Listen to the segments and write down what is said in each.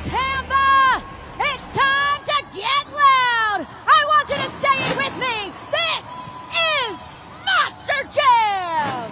Tampa, it's time to get loud. I want you to say it with me. This is Monster Jam.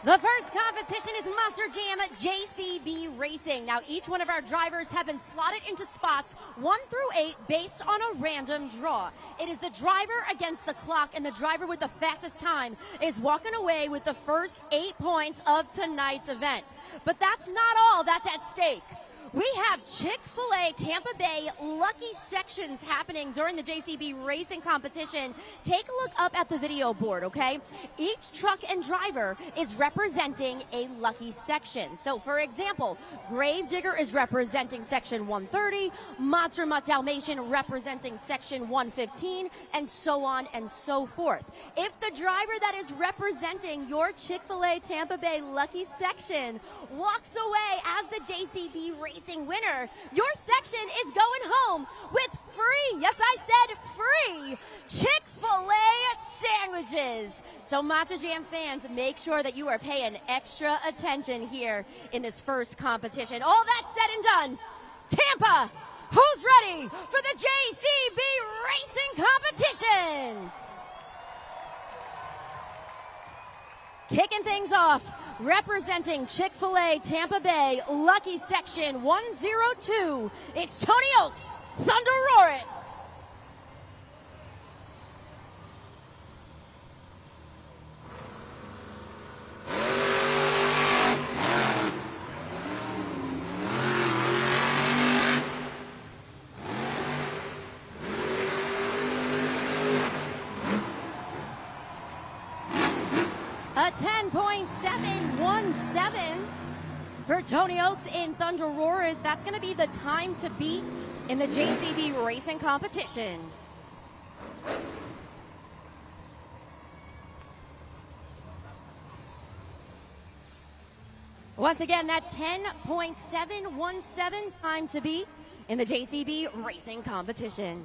The first competition is Monster Jam JCB Racing. Now, each one of our drivers have been slotted into spots 1 through 8 based on a random draw. It is the driver against the clock, and the driver with the fastest time is walking away with the first 8 points of tonight's event. But that's not all that's at stake. We have Chick-fil-A Tampa Bay lucky sections happening during the JCB racing competition. Take a look up at the video board, okay? Each truck and driver is representing a lucky section. So, for example, Gravedigger is representing section 130, Monster Mutt Dalmatian representing section 115, and so on and so forth. If the driver that is representing your Chick-fil-A Tampa Bay lucky section walks away as the JCB racing winner, your section is going home with free, yes I said free, Chick-fil-A sandwiches. So Monster Jam fans, make sure that you are paying extra attention here in this first competition. All that said and done, Tampa, who's ready for the JCB racing competition? Kicking things off, representing Chick-fil-A Tampa Bay lucky section 102, it's Tony Oaks, Thunderoris. A 10.717 for Tony Oaks in Thunderoris. That's going to be the time to beat in the JCB racing competition. Once again, that 10.717 time to beat in the JCB racing competition.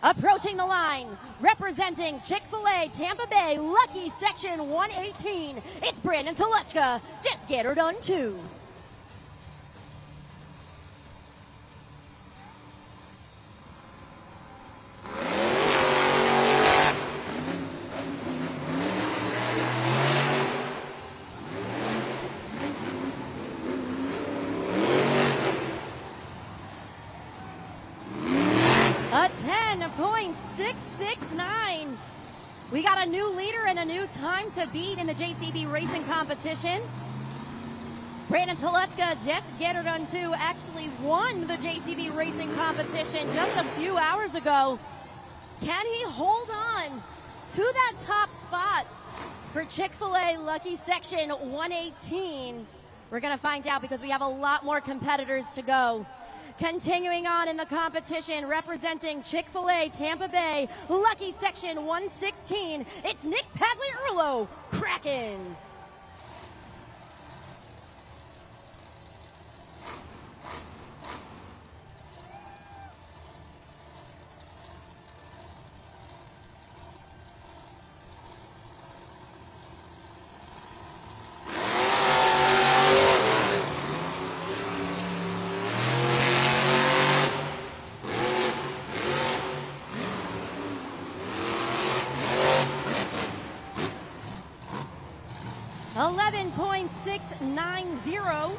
Approaching the line, representing Chick-fil-A Tampa Bay lucky section 118, it's Brandon Telechka. Just get her done too. A 10.669. We got a new leader and a new time to beat in the JCB racing competition. Brandon Telechka, just get her done too, actually won the JCB racing competition just a few hours ago. Can he hold on to that top spot for Chick-fil-A lucky section 118? We're going to find out because we have a lot more competitors to go. Continuing on in the competition, representing Chick-fil-A Tampa Bay, lucky section 116, it's Nick Pagliarulo, Kraken. .690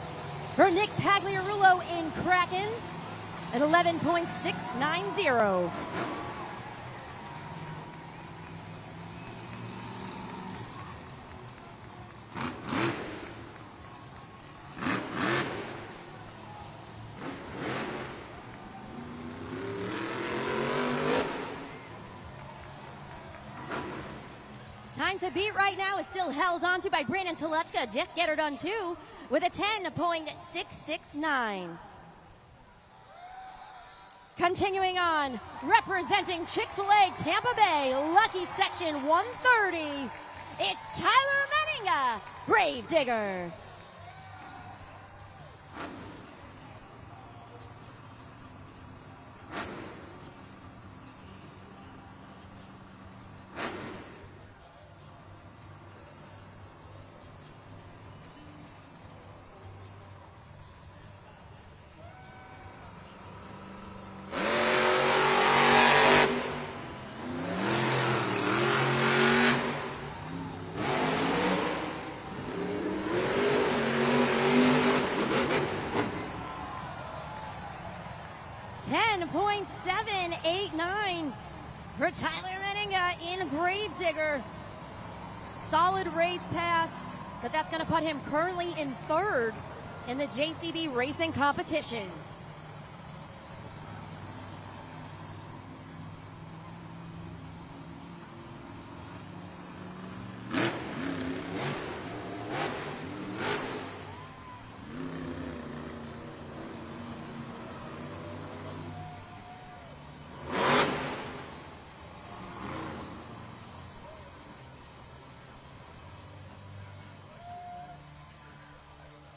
for Nick Pagliarulo in Kraken at 11.690. Time to beat right now is still held onto by Brandon Telechka. Just get her done too with a 10.669. Continuing on, representing Chick-fil-A Tampa Bay, lucky section 130, it's Tyler Meninga, Gravedigger. .789 for Tyler Meninga in Gravedigger. Solid race pass, but that's going to put him currently in third in the JCB racing competition.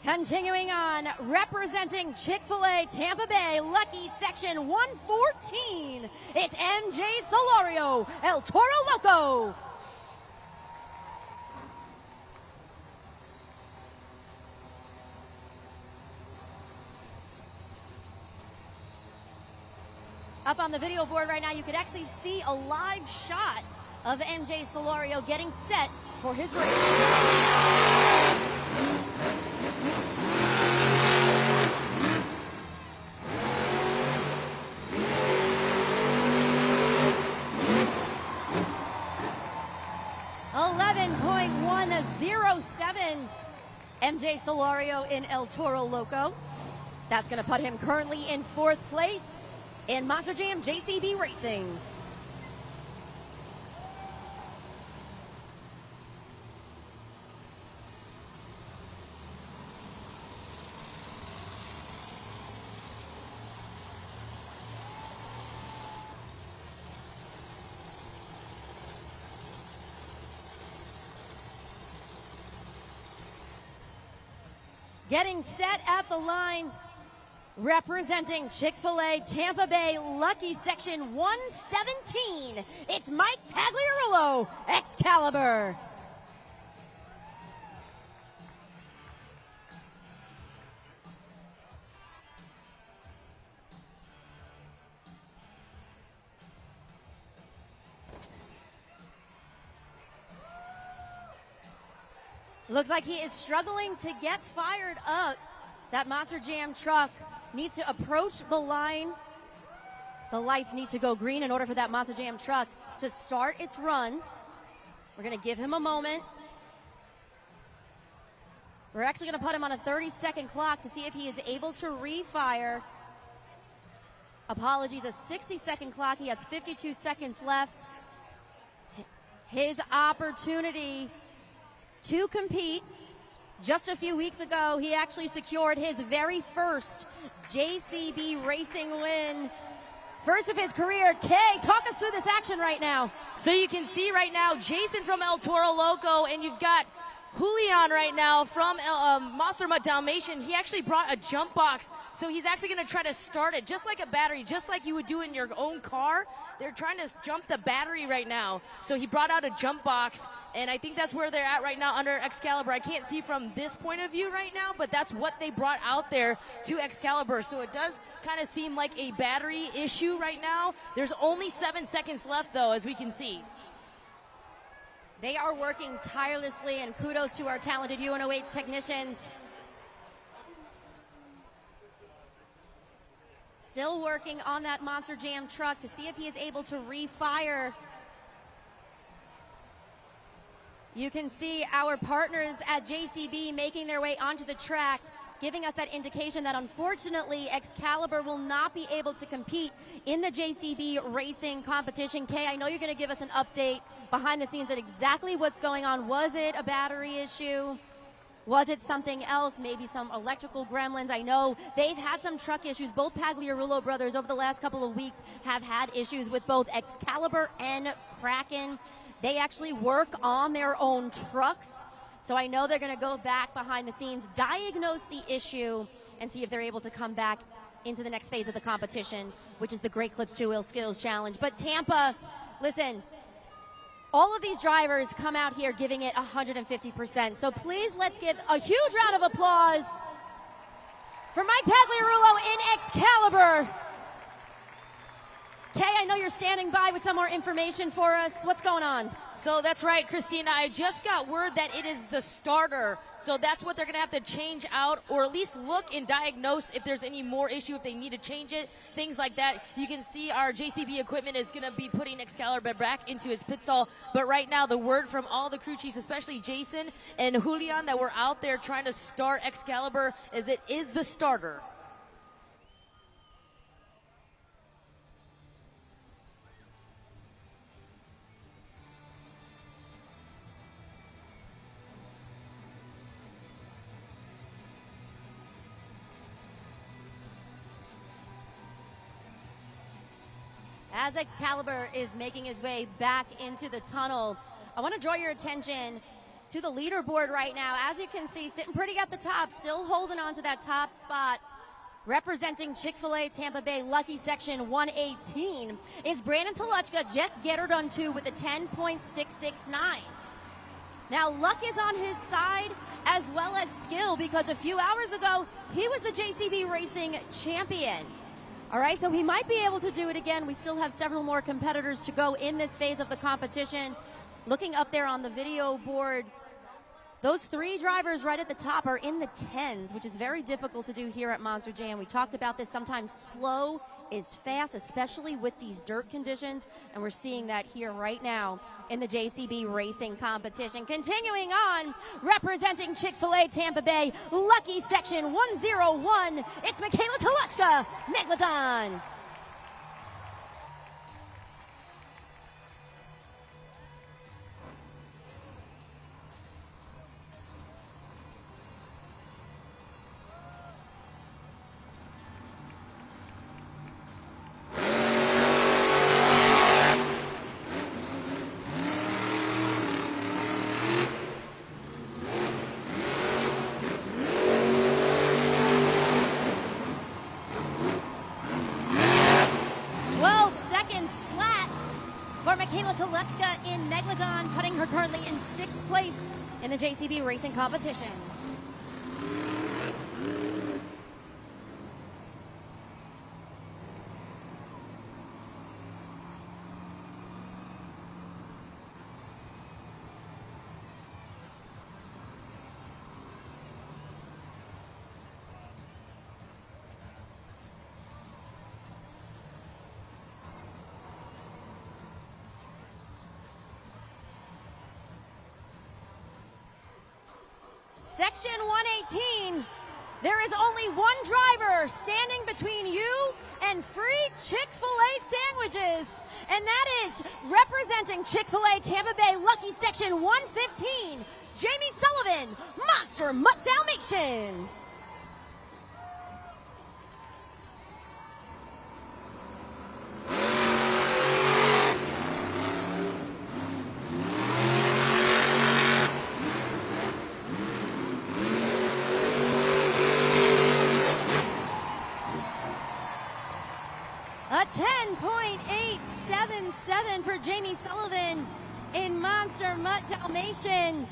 Continuing on, representing Chick-fil-A Tampa Bay, lucky section 114, it's MJ Solorio, El Toro Loco. Up on the video board right now, you could actually see a live shot of MJ Solorio getting set for his race. MJ Solorio in El Toro Loco. That's going to put him currently in fourth place in Monster Jam JCB Racing. Getting set at the line, representing Chick-fil-A Tampa Bay, lucky section 117, it's Mike Pagliarulo, Excalibur. Looks like he is struggling to get fired up. That Monster Jam truck needs to approach the line. The lights need to go green in order for that Monster Jam truck to start its run. We're going to give him a moment. We're actually going to put him on a 30-second clock to see if he is able to refire. Apologies, a 60-second clock. He has 52 seconds left. His opportunity to compete Just a few weeks ago, he actually secured his very first JCB Racing win. First of his career. Kay, talk us through this action right now. So you can see right now Jason from El Toro Loco, and you've got Julian right now from Monster Mutt Dalmatian. He actually brought a jump box, so he's actually going to try to start it just like a battery, just like you would do in your own car. They're trying to jump the battery right now. So he brought out a jump box, and I think that's where they're at right now under Excalibur. I can't see from this point of view right now, but that's what they brought out there to Excalibur. So it does kind of seem like a battery issue right now. There's only 7 seconds left, though, as we can see. They are working tirelessly, and kudos to our talented UNOH technicians. Still working on that Monster Jam truck to see if he is able to refire. You can see our partners at JCB making their way onto the track, giving us that indication that unfortunately Excalibur will not be able to compete in the JCB racing competition. Kay, I know you're going to give us an update behind the scenes at exactly what's going on. Was it a battery issue? Was it something else? Maybe some electrical gremlins? I know they've had some truck issues. Both Pagliarulo brothers over the last couple of weeks have had issues with both Excalibur and Kraken. They actually work on their own trucks. So I know they're going to go back behind the scenes, diagnose the issue, and see if they're able to come back into the next phase of the competition, which is the Great Clips 2-Wheel Skills Challenge. But Tampa, listen, all of these drivers come out here giving it 150%. So please let's give a huge round of applause for Mike Pagliarulo in Excalibur. Kay, I know you're standing by with some more information for us. What's going on? So that's right, Christina. I just got word that it is the starter. So that's what they're going to have to change out, or at least look and diagnose if there's any more issue, if they need to change it, things like that. You can see our JCB equipment is going to be putting Excalibur back into his pit stall. But right now, the word from all the crew chiefs, especially Jason and Julian, that were out there trying to start Excalibur, is it is the starter. As Excalibur is making his way back into the tunnel, I want to draw your attention to the leaderboard right now. As you can see, sitting pretty at the top, still holding on to that top spot, representing Chick-fil-A Tampa Bay Lucky Section 118, is Brandon Toluchka, Jeff Getterdon 2 with a 10.669. Now, luck is on his side as well as skill, because a few hours ago, he was the JCB Racing champion. All right, so he might be able to do it again. We still have several more competitors to go in this phase of the competition. Looking up there on the video board, those three drivers right at the top are in the 10s, which is very difficult to do here at Monster Jam. We talked about this. Sometimes slow is fast, especially with these dirt conditions, and we're seeing that here right now in the JCB Racing competition. Continuing on, representing Chick-fil-A Tampa Bay Lucky Section 101, it's Michaela Toluchka, Megalodon. Flat for Michaela Toluchka in Megalodon, putting her currently in 6th place in the JCB Racing competition. Section 118, there is only one driver standing between you and free Chick-fil-A sandwiches, and that is representing Chick-fil-A Tampa Bay Lucky Section 115, Jamie Sullivan, Monster Mutt Dalmatian. A 10.877 for Jamie Sullivan in Monster Mutt Dalmatian.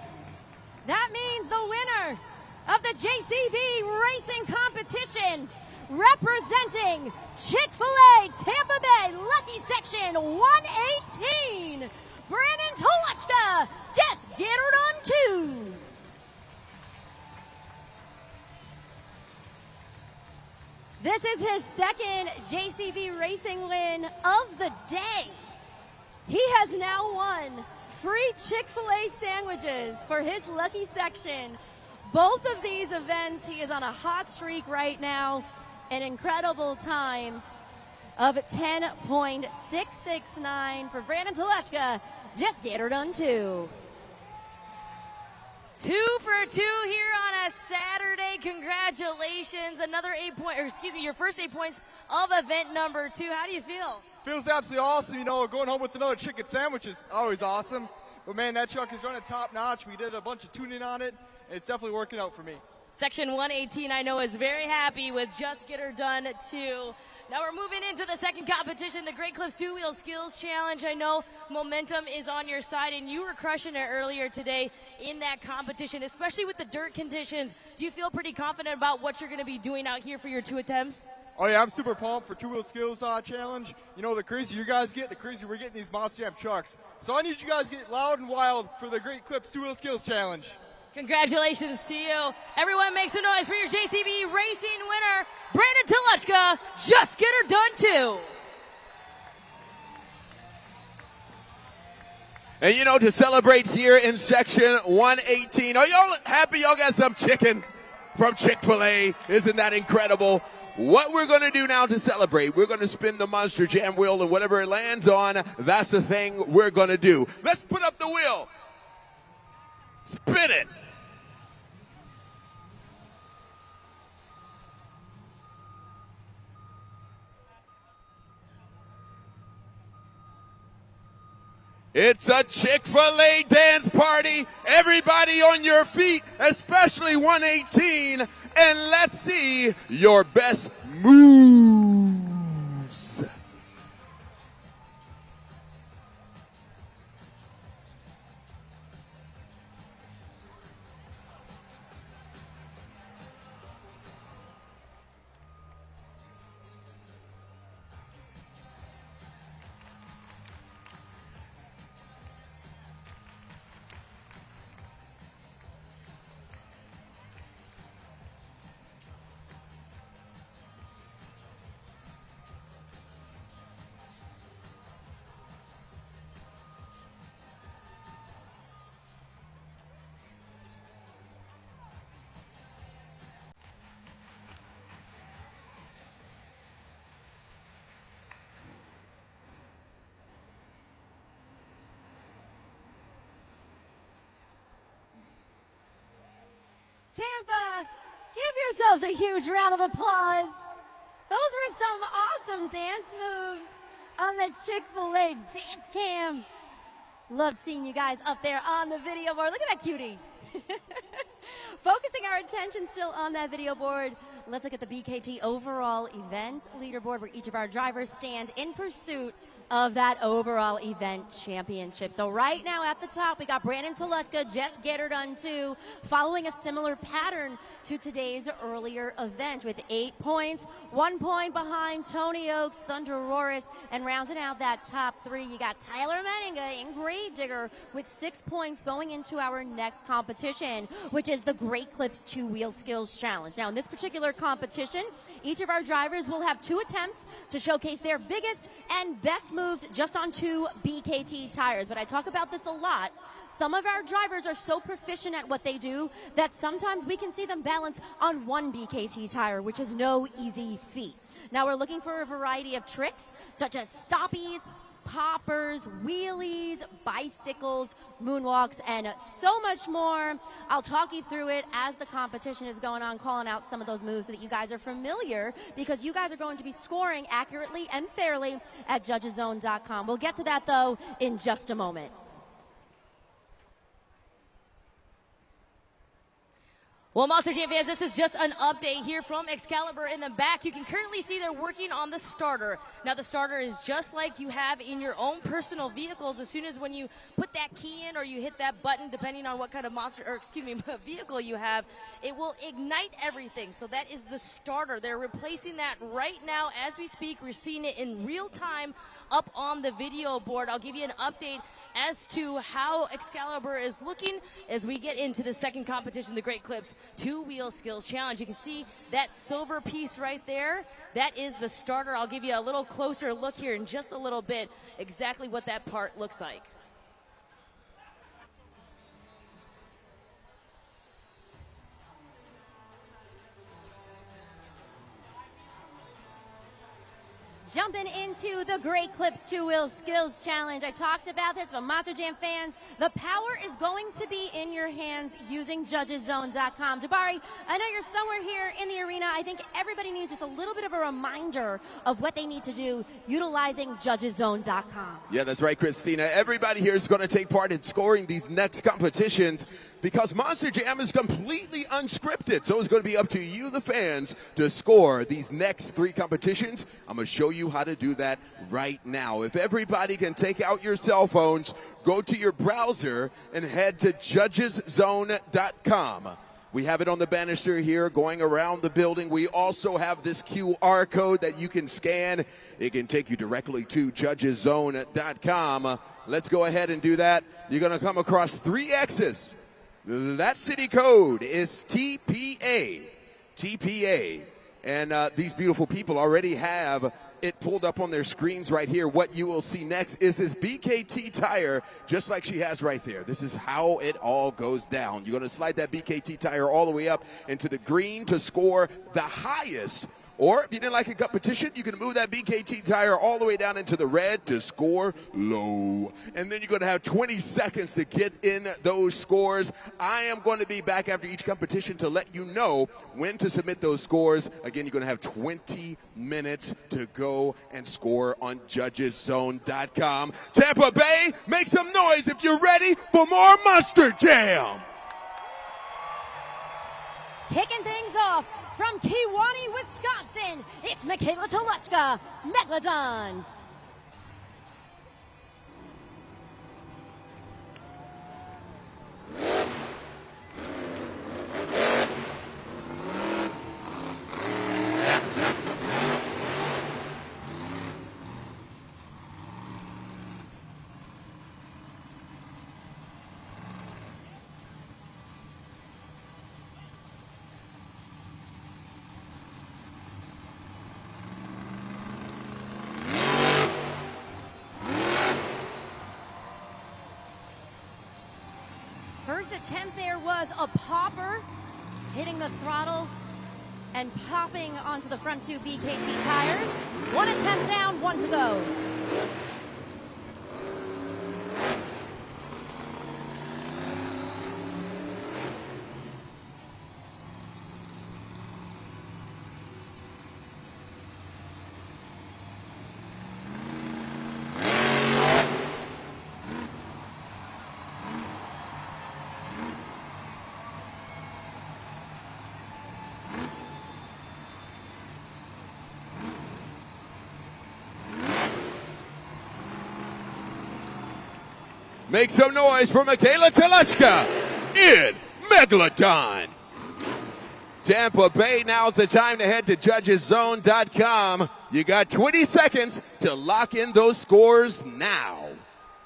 That means the winner of the JCB Racing Competition, representing Chick-fil-A Tampa Bay Lucky Section 118, Brandon Tolochka. Just get her done too. This is his second JCB Racing win of the day. He has now won free Chick-fil-A sandwiches for his lucky section. Both of these events, he is on a hot streak right now. An incredible time of 10.669 for Brandon Tolochka. Just get her done too. 2 for 2 here on a Saturday. Congratulations. Another your first 8 points of event number 2. How do you feel? Feels absolutely awesome. You know, going home with another chicken sandwich is always awesome. But man, that truck is running top notch. We did a bunch of tuning on it, and it's definitely working out for me. Section 118, I know, is very happy with Just Get Her Done too. Now we're moving into the second competition, the Great Clips Two-Wheel Skills Challenge. I know momentum is on your side, and you were crushing it earlier today in that competition, especially with the dirt conditions. Do you feel pretty confident about what you're going to be doing out here for your 2 attempts? Oh yeah, I'm super pumped for Two-Wheel Skills Challenge. You know, the crazier you guys get, the crazier we're getting these Monster Jam trucks. So I need you guys to get loud and wild for the Great Clips Two-Wheel Skills Challenge. Congratulations to you. Everyone make some noise for your JCB Racing winner, Brandon Tolochka. Just get her done too. And you know, to celebrate here in section 118, are y'all happy y'all got some chicken from Chick-fil-A? Isn't that incredible? What we're going to do now to celebrate, we're going to spin the Monster Jam wheel, and whatever it lands on, that's the thing we're going to do. Let's put up the wheel. Spin it. It's a Chick-fil-A dance party. Everybody on your feet, especially 118, and let's see your best moves. Tampa, give yourselves a huge round of applause. Those were some awesome dance moves on the Chick-fil-A dance cam. Loved seeing you guys up there on the video board. Look at that cutie. Focusing our attention still on that video board, let's look at the BKT overall event leaderboard, where each of our drivers stand in pursuit of that overall event championship. So right now at the top, we got Brandon Tolochka, Just Get Her Done too, following a similar pattern to today's earlier event with 8 points, 1 point behind Tony Oaks, Thunder Roris, and rounding out that top 3, you got Tyler Menninga and Gravedigger with 6 points going into our next competition, which is the Great Clips Two-Wheel Skills Challenge. Now in this particular competition, each of our drivers will have 2 attempts to showcase their biggest and best moves just on 2 BKT tires. But I talk about this a lot. Some of our drivers are so proficient at what they do that sometimes we can see them balance on 1 BKT tire, which is no easy feat. Now we're looking for a variety of tricks, such as stoppies, poppers, wheelies, bicycles, moonwalks, and so much more. I'll talk you through it as the competition is going on, calling out some of those moves so that you guys are familiar, because you guys are going to be scoring accurately and fairly at judgeszone.com. We'll get to that, though, in just a moment. Well, Monster Jam fans, this is just an update here from Excalibur in the back. You can currently see they're working on the starter. Now, the starter is just like you have in your own personal vehicles. As soon as when you put that key in or you hit that button, depending on what kind of vehicle you have, it will ignite everything. So that is the starter. They're replacing that right now as we speak. We're seeing it in real time up on the video board. I'll give you an update as to how Excalibur is looking as we get into the second competition, the Great Clips Two-Wheel Skills Challenge. You can see that silver piece right there. That is the starter. I'll give you a little closer look here in just a little bit, exactly what that part looks like. Jumping into the Great Clips Two-Wheel Skills Challenge. I talked about this, but Monster Jam fans, the power is going to be in your hands using judgeszone.com. Jabari, I know you're somewhere here in the arena. I think everybody needs just a little bit of a reminder of what they need to do utilizing judgeszone.com. Yeah, that's right, Christina. Everybody here is going to take part in scoring these next competitions because Monster Jam is completely unscripted. So it's going to be up to you, the fans, to score these next three competitions. I'm going to show you how to do that right now. If everybody can take out your cell phones, go to your browser and head to judgeszone.com. We have it on the banister here going around the building. We also have this QR code that you can scan. It can take you directly to judgeszone.com. Let's go ahead and do that. You're going to come across 3 X's. That city code is TPA. TPA. And these beautiful people already have it pulled up on their screens right here. What you will see next is this BKT tire, just like she has right there. This is how it all goes down. You're going to slide that BKT tire all the way up into the green to score the highest. Or if you didn't like a competition, you can move that BKT tire all the way down into the red to score low. And then you're going to have 20 seconds to get in those scores. I am going to be back after each competition to let you know when to submit those scores. Again, you're going to have 20 minutes to go and score on judgeszone.com. Tampa Bay, make some noise if you're ready for more Monster Jam. Kicking things off from Kewaunee, Wisconsin, it's Michaela Toluchka, Megalodon. First attempt there was a popper, hitting the throttle and popping onto the front 2 BKT tires. 1 attempt down, 1 to go. Make some noise for Michaela Toluchka in Megalodon. Tampa Bay, now's the time to head to judgeszone.com. You got 20 seconds to lock in those scores now.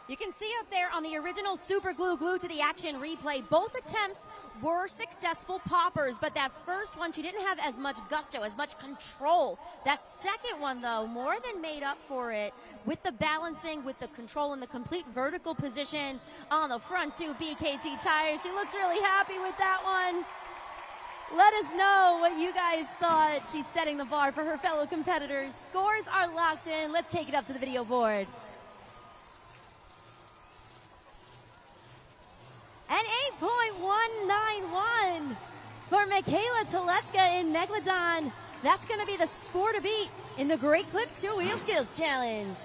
You can see up there on the original Super Glue Glue to the Action replay, both attempts were successful poppers, but that first one, she didn't have as much gusto, as much control. That second one, though, more than made up for it with the balancing, with the control, and the complete vertical position on the front 2 BKT tires. She looks really happy with that one. Let us know what you guys thought. She's setting the bar for her fellow competitors. Scores are locked in. Let's take it up to the video board. 8.191 for Michaela Telechka in Megalodon. That's going to be the score to beat in the Great Clips 2 Wheel Skills Challenge.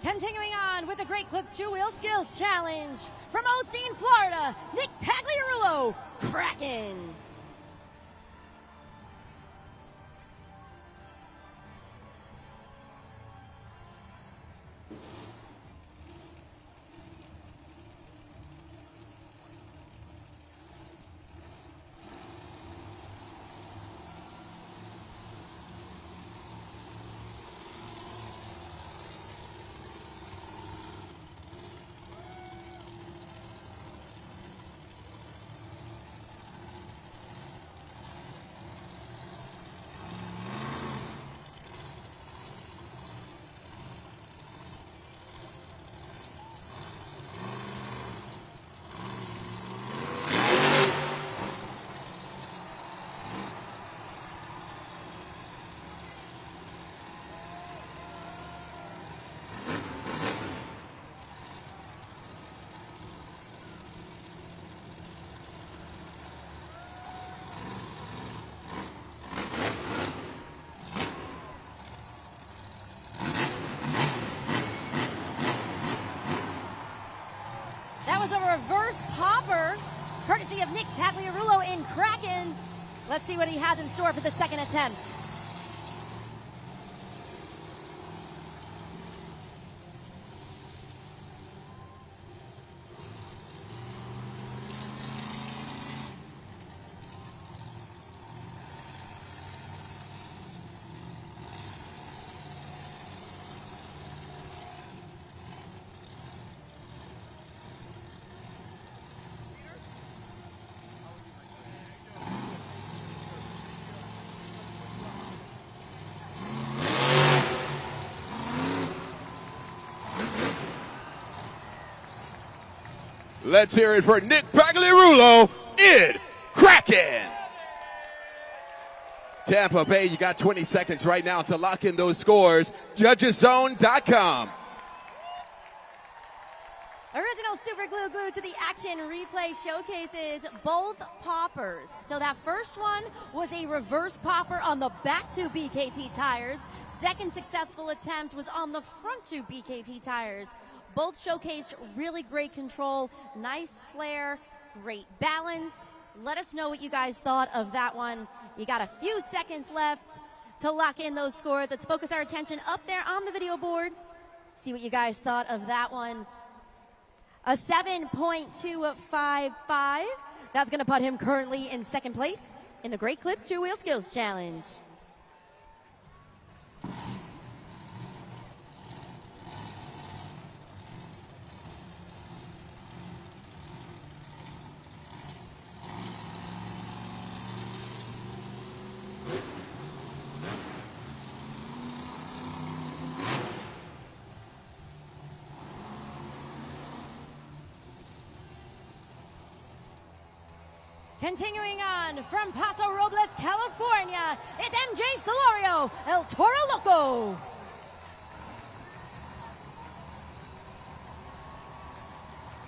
Continuing on with the Great Clips 2 Wheel Skills Challenge from Osteen, Florida, Nick Pagliarulo, Kraken. That was a reverse popper, courtesy of Nick Pagliarulo in Kraken. Let's see what he has in store for the second attempt. Let's hear it for Nick Pagliarulo in Kraken. Tampa Bay, you got 20 seconds right now to lock in those scores. JudgesZone.com. Original Super Glue glued to the action replay showcases both poppers. So that first one was a reverse popper on the back two BKT tires. Second successful attempt was on the front two BKT tires. Both showcased really great control, nice flare, great balance. Let us know what you guys thought of that one. You got a few seconds left to lock in those scores. Let's focus our attention up there on the video board. See what you guys thought of that one. A 7.255. That's going to put him currently in second place in the Great Clips 2 Wheel Skills Challenge. Continuing on from Paso Robles, California, it's MJ Solorio, El Toro Loco.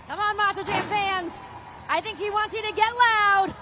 Come on, Monster Jam fans. I think he wants you to get loud.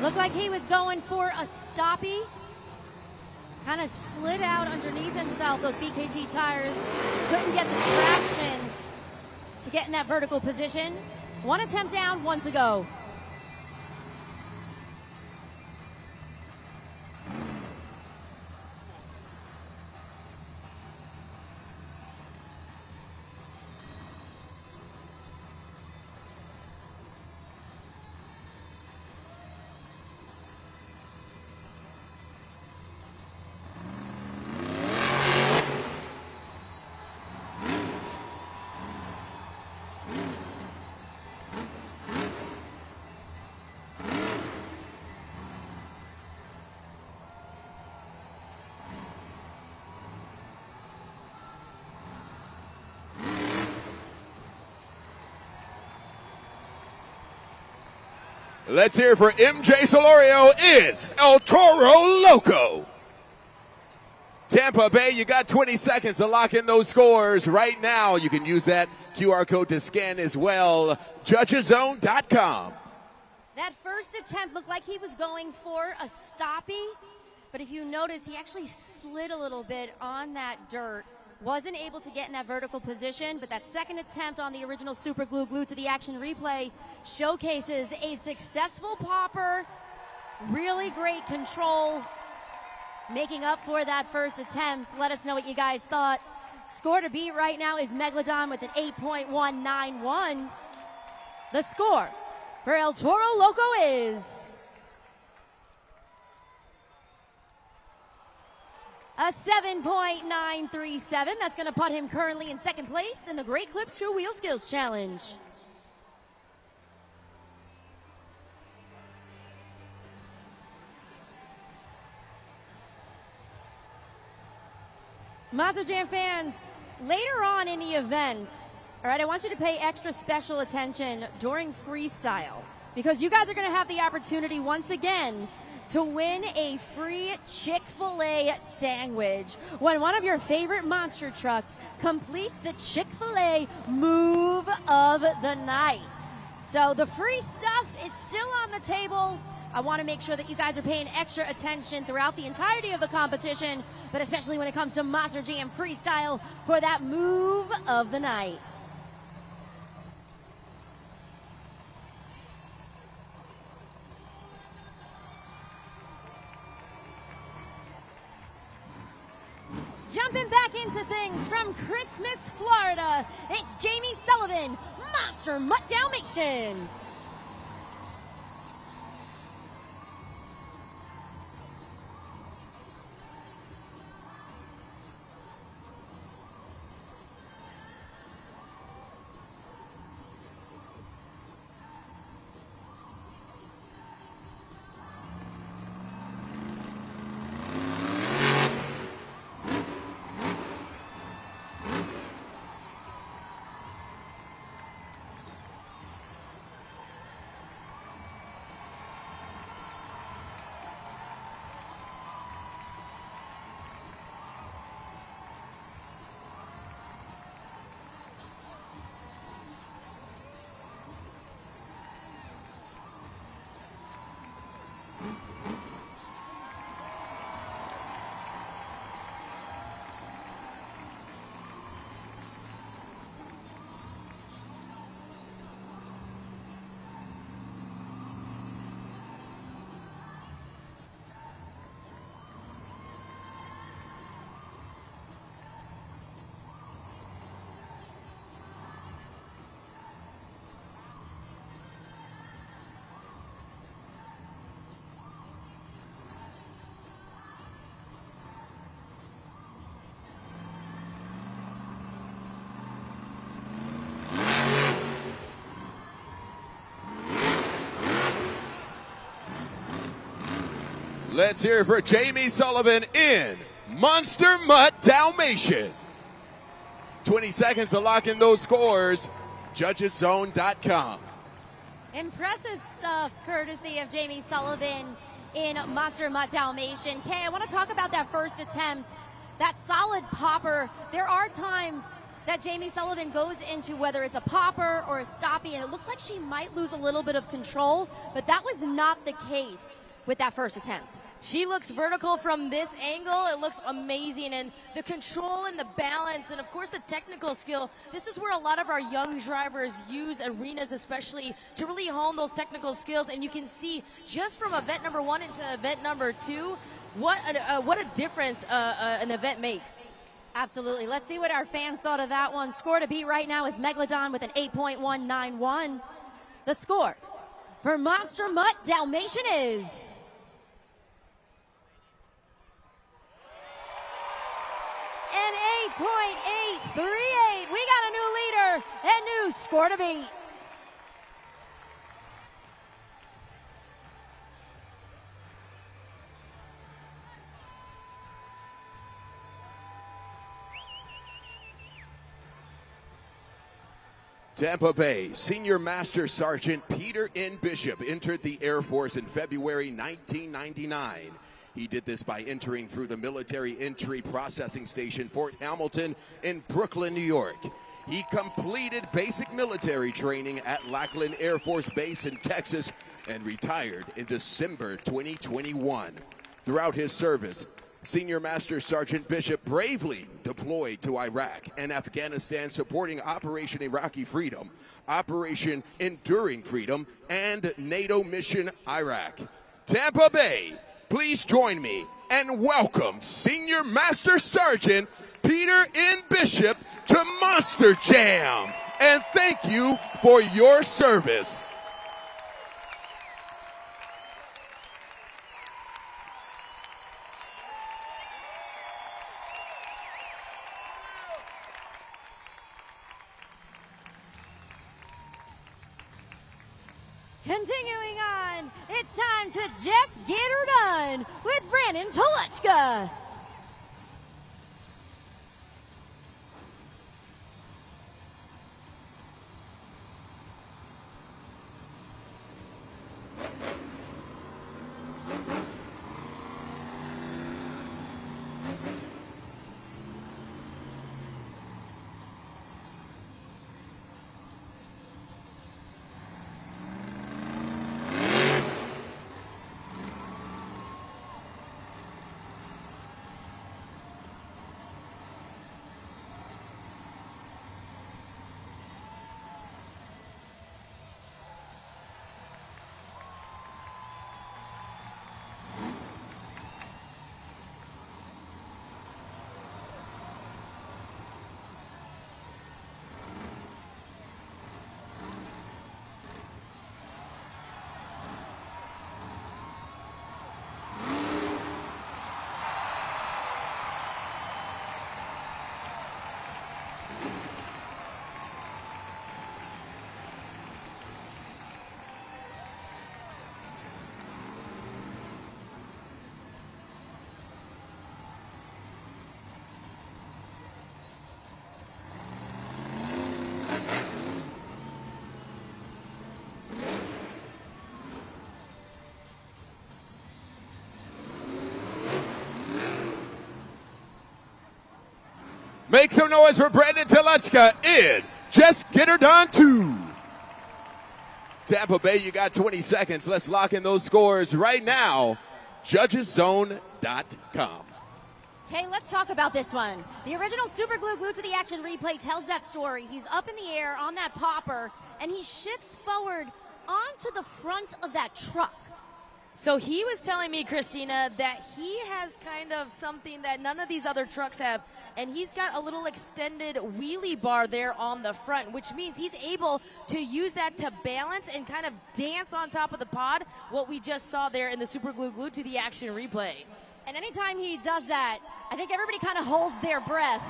Looked like he was going for a stoppie. Kind of slid out underneath himself, those BKT tires. Couldn't get the traction to get in that vertical position. One attempt down, one to go. Let's hear for MJ Solorio in El Toro Loco. Tampa Bay, you got 20 seconds to lock in those scores right now. You can use that QR code to scan as well. Judgeszone.com. That first attempt looked like he was going for a stoppie, but if you notice, he actually slid a little bit on that dirt. Wasn't able to get in that vertical position, but that second attempt on the original super glue glued to the action replay showcases a successful popper. Really great control, making up for that first attempt. Let us know what you guys thought. Score to beat right now is Megalodon with an 8.191. The score for El Toro Loco is a 7.937. That's going to put him currently in second place in the Great Clips True Wheel Skills Challenge. Monster Jam fans, later on in the event, all right, I want you to pay extra special attention during freestyle because you guys are going to have the opportunity once again to win a free Chick-fil-A sandwich when one of your favorite monster trucks completes the Chick-fil-A move of the night. So the free stuff is still on the table. I want to make sure that you guys are paying extra attention throughout the entirety of the competition, but especially when it comes to Monster Jam Freestyle for that move of the night. Jumping back into things from Christmas, Florida, it's Jamie Sullivan, Monster Mutt Dalmatian. Let's hear for Jamie Sullivan in Monster Mutt Dalmatian. 20 seconds to lock in those scores. Judgeszone.com. Impressive stuff, courtesy of Jamie Sullivan in Monster Mutt Dalmatian. Kay, I want to talk about that first attempt, that solid popper. There are times that Jamie Sullivan goes into, whether it's a popper or a stoppie, and it looks like she might lose a little bit of control, but that was not the case with that first attempt. She looks vertical from this angle. It looks amazing. And the control and the balance and, of course, the technical skill. This is where a lot of our young drivers use arenas especially to really hone those technical skills. And you can see just from event number 1 into event number 2 what a difference an event makes. Absolutely. Let's see what our fans thought of that one. Score to beat right now is Megalodon with an 8.191. The score for Monster Mutt Dalmatian is an 8.838. We got a new leader and new score to beat. Tampa Bay Senior Master Sergeant Peter N. Bishop entered the Air Force in February 1999. He did this by entering through the Military Entry Processing Station, Fort Hamilton in Brooklyn, New York. He completed basic military training at Lackland Air Force Base in Texas and retired in December 2021. Throughout his service, Senior Master Sergeant Bishop bravely deployed to Iraq and Afghanistan, supporting Operation Iraqi Freedom, Operation Enduring Freedom, and NATO Mission Iraq. Tampa Bay, please join me and welcome Senior Master Sergeant Peter N. Bishop to Monster Jam. And thank you for your service. Continuing on, it's time to just get her done with Brandon Toluchka. Make some noise for Brandon Toluchka in Just Get Her Done 2. Tampa Bay, you got 20 seconds. Let's lock in those scores right now. JudgesZone.com. Okay, let's talk about this one. The original Super Glue Glued to the Action replay tells that story. He's up in the air on that popper, and he shifts forward onto the front of that truck. So he was telling me, Christina, that he has kind of something that none of these other trucks have, and he's got a little extended wheelie bar there on the front, which means he's able to use that to balance and kind of dance on top of the pod, what we just saw there in the Super Glue Glued to the Action replay. And anytime he does that, I think everybody kind of holds their breath,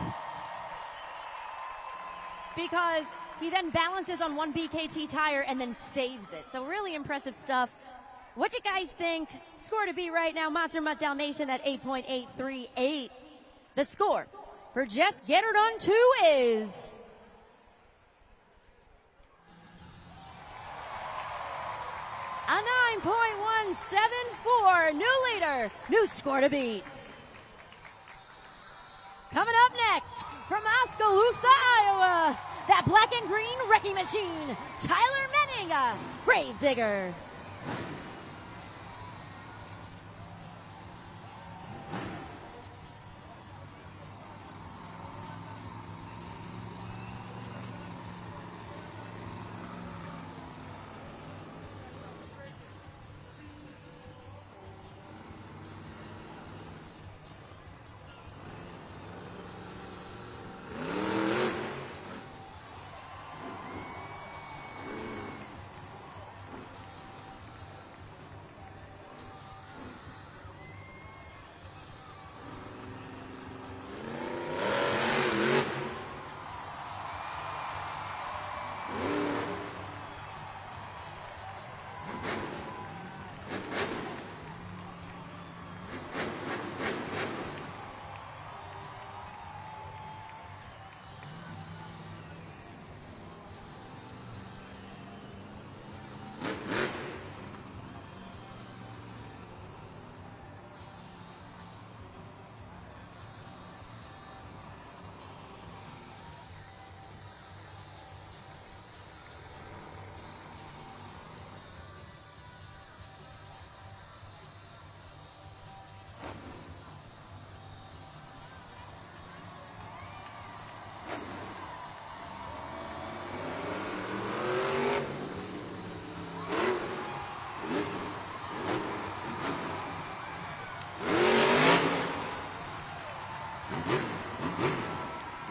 because he then balances on one BKT tire and then saves it. So really impressive stuff. What you guys think? Score to beat right now, Monster Mutt Dalmatian at 8.838. The score for Just Get Her Done 2 is a 9.174. New leader, new score to beat. Coming up next from Oskaloosa, Iowa. that black and green wrecking machine, Tyler Menning, Gravedigger.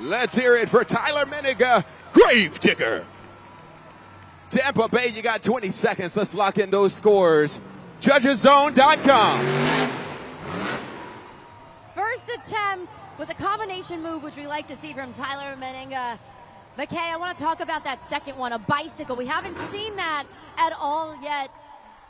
Let's hear it for Tyler Menning, Gravedigger. Tampa Bay, you got 20 seconds. Let's lock in those scores. JudgesZone.com. First attempt was a combination move, which we like to see from Tyler Menning. McKay, I want to talk about that second one, a bicycle. We haven't seen that at all yet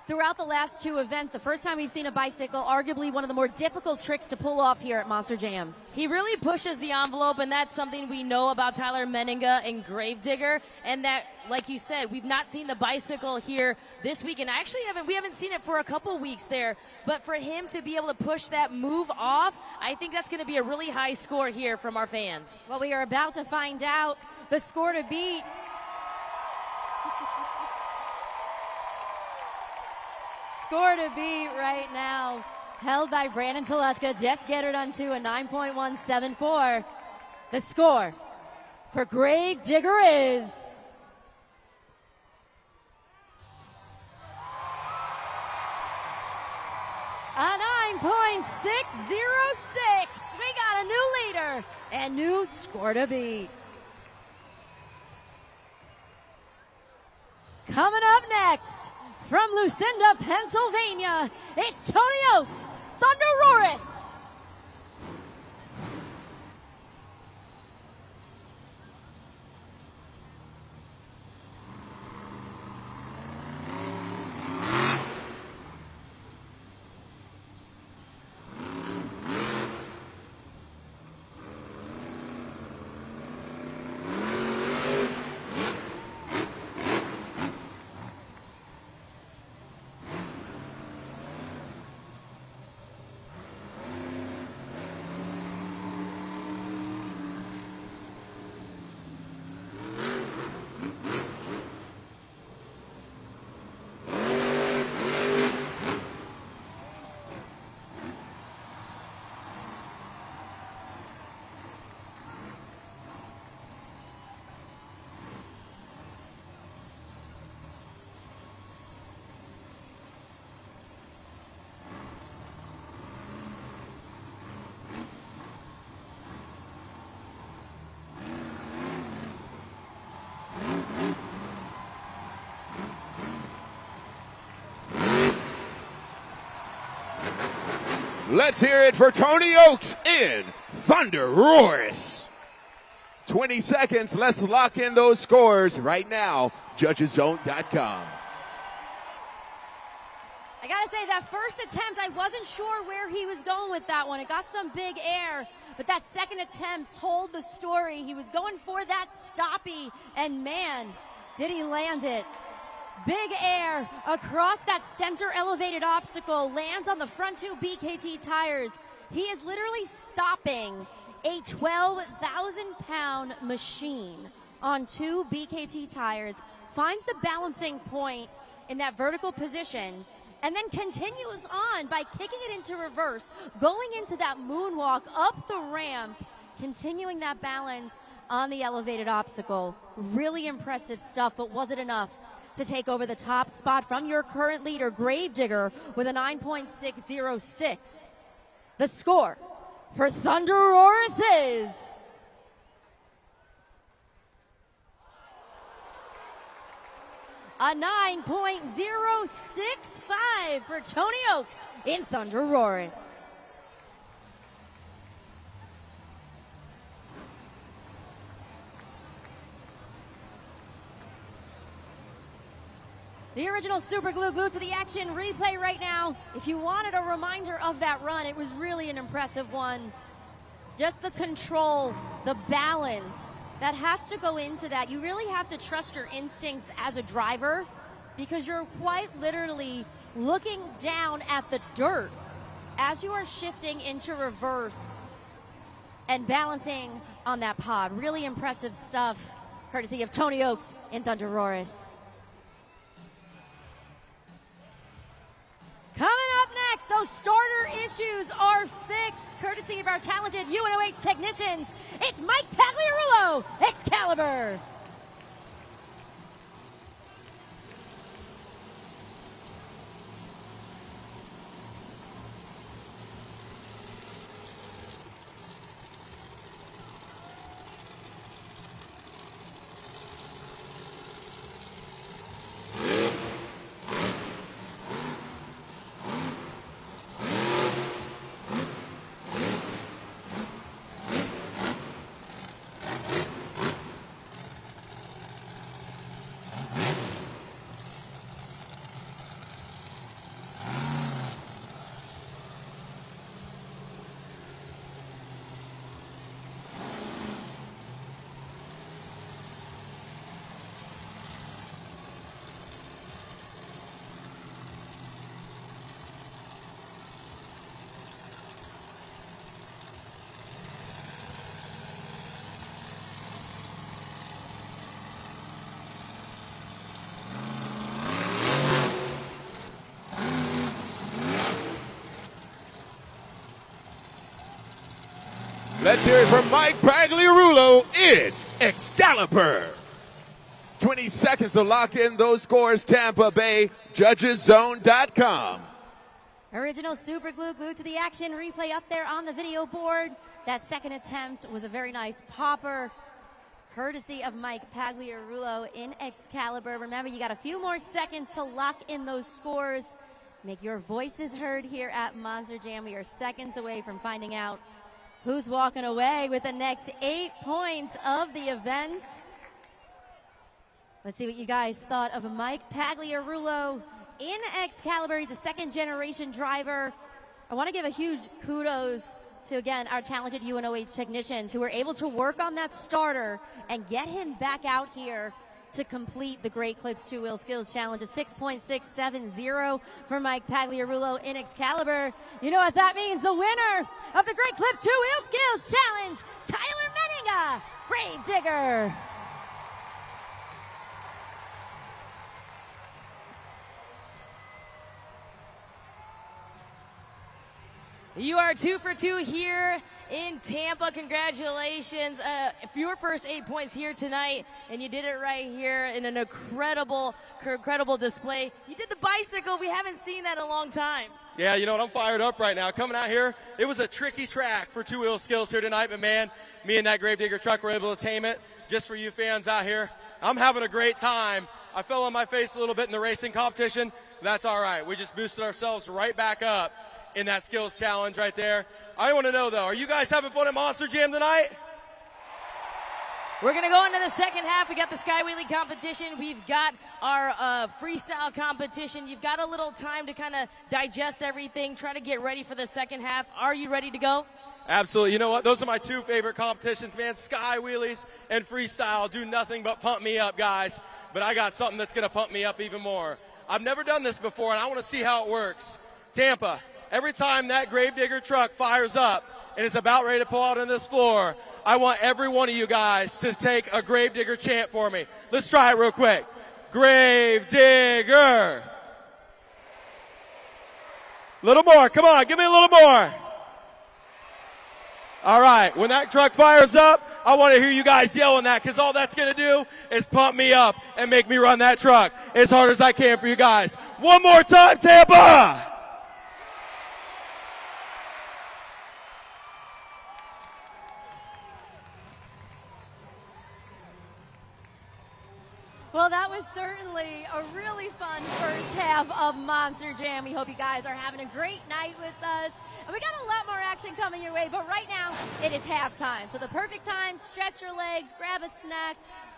throughout the last two events. The first time we've seen a bicycle, arguably one of the more difficult tricks to pull off here at Monster Jam. He really pushes the envelope, and that's something we know about Tyler Menning and Gravedigger. And that, like you said, we've not seen the bicycle here this week, and actually we haven't seen it for a couple weeks there. But for him to be able to push that move off, I think that's going to be a really high score here from our fans. Well, we are about to find out the score to beat. Score to beat right now, held by Brandon Telechka. Just get her done to a 9.174. The score for Gravedigger is a 9.606. We got a new leader and new score to beat. Coming up next, from Lucinda, Pennsylvania, it's Tony Oaks, Thunder Roris. Let's hear it for Tony Oaks in Thunder Roars. 20 seconds. Let's lock in those scores right now. JudgesZone.com. I gotta say, that first attempt, I wasn't sure where he was going with that one. It got some big air, but that second attempt told the story. He was going for that stoppie, and man, did he land it. Big air across that center elevated obstacle, lands on the front two BKT tires. He is literally stopping a 12,000-pound machine on 2 BKT tires, finds the balancing point in that vertical position, and then continues on by kicking it into reverse, going into that moonwalk up the ramp, continuing that balance on the elevated obstacle. Really impressive stuff, but was it enough to take over the top spot from your current leader, Gravedigger, with a 9.606? The score for Thunderoris is a 9.065 for Tony Oaks in Thunderoris. The original Super Glue glued to the action replay right now. If you wanted a reminder of that run, it was really an impressive one. Just the control, the balance that has to go into that. You really have to trust your instincts as a driver because you're quite literally looking down at the dirt as you are shifting into reverse and balancing on that pod. Really impressive stuff, courtesy of Tony Oaks in Thunderoris. Coming up next, those starter issues are fixed, courtesy of our talented UNOH technicians. It's Mike Pagliarulo, Excalibur. Let's hear it from Mike Pagliarulo in Excalibur. 20 seconds to lock in those scores, Tampa Bay, judgeszone.com. Original Super Glue glued to the action replay up there on the video board. That second attempt was a very nice popper, courtesy of Mike Pagliarulo in Excalibur. Remember, you got a few more seconds to lock in those scores. Make your voices heard here at Monster Jam. We are seconds away from finding out who's walking away with the next 8 points of the event. Let's see what you guys thought of Mike Pagliarulo in Excalibur. He's a second-generation driver. I want to give a huge kudos to, again, our talented UNOH technicians who were able to work on that starter and get him back out here to complete the Great Clips Two-Wheel Skills Challenge. A 6.670 for Mike Pagliarulo in Excalibur. You know what that means? The winner of the Great Clips Two-Wheel Skills Challenge, Tyler Menninga, Gravedigger. You are 2 for 2 here in Tampa. Congratulations. Your first 8 points here tonight, and you did it right here in an incredible display. You did the bicycle. We haven't seen that in a long time. Yeah, you know what? I'm fired up right now. Coming out here, it was a tricky track for two-wheel skills here tonight, but man, me and that Gravedigger truck were able to tame it. Just for you fans out here, I'm having a great time. I fell on my face a little bit in the racing competition. That's all right. We just boosted ourselves right back up in that skills challenge right there. I want to know, though, are you guys having fun at Monster Jam tonight? We're going to go into the second half. We got the Sky Wheelie competition. We've got our freestyle competition. You've got a little time to kind of digest everything, try to get ready for the second half. Are you ready to go? Absolutely. You know what? Those are my two favorite competitions, man. Sky Wheelies and freestyle do nothing but pump me up, guys. But I got something that's going to pump me up even more. I've never done this before, and I want to see how it works. Tampa, every time that Gravedigger truck fires up and is about ready to pull out on this floor, I want every one of you guys to take a Gravedigger chant for me. Let's try it real quick. Gravedigger. Little more. Come on, give me a little more. All right, when that truck fires up, I want to hear you guys yelling that, because all that's going to do is pump me up and make me run that truck as hard as I can for you guys. One more time, Tampa! Well, that was certainly a really fun first half of Monster Jam. We hope you guys are having a great night with us. And we got a lot more action coming your way, but right now it is halftime. So the perfect time, stretch your legs, grab a snack,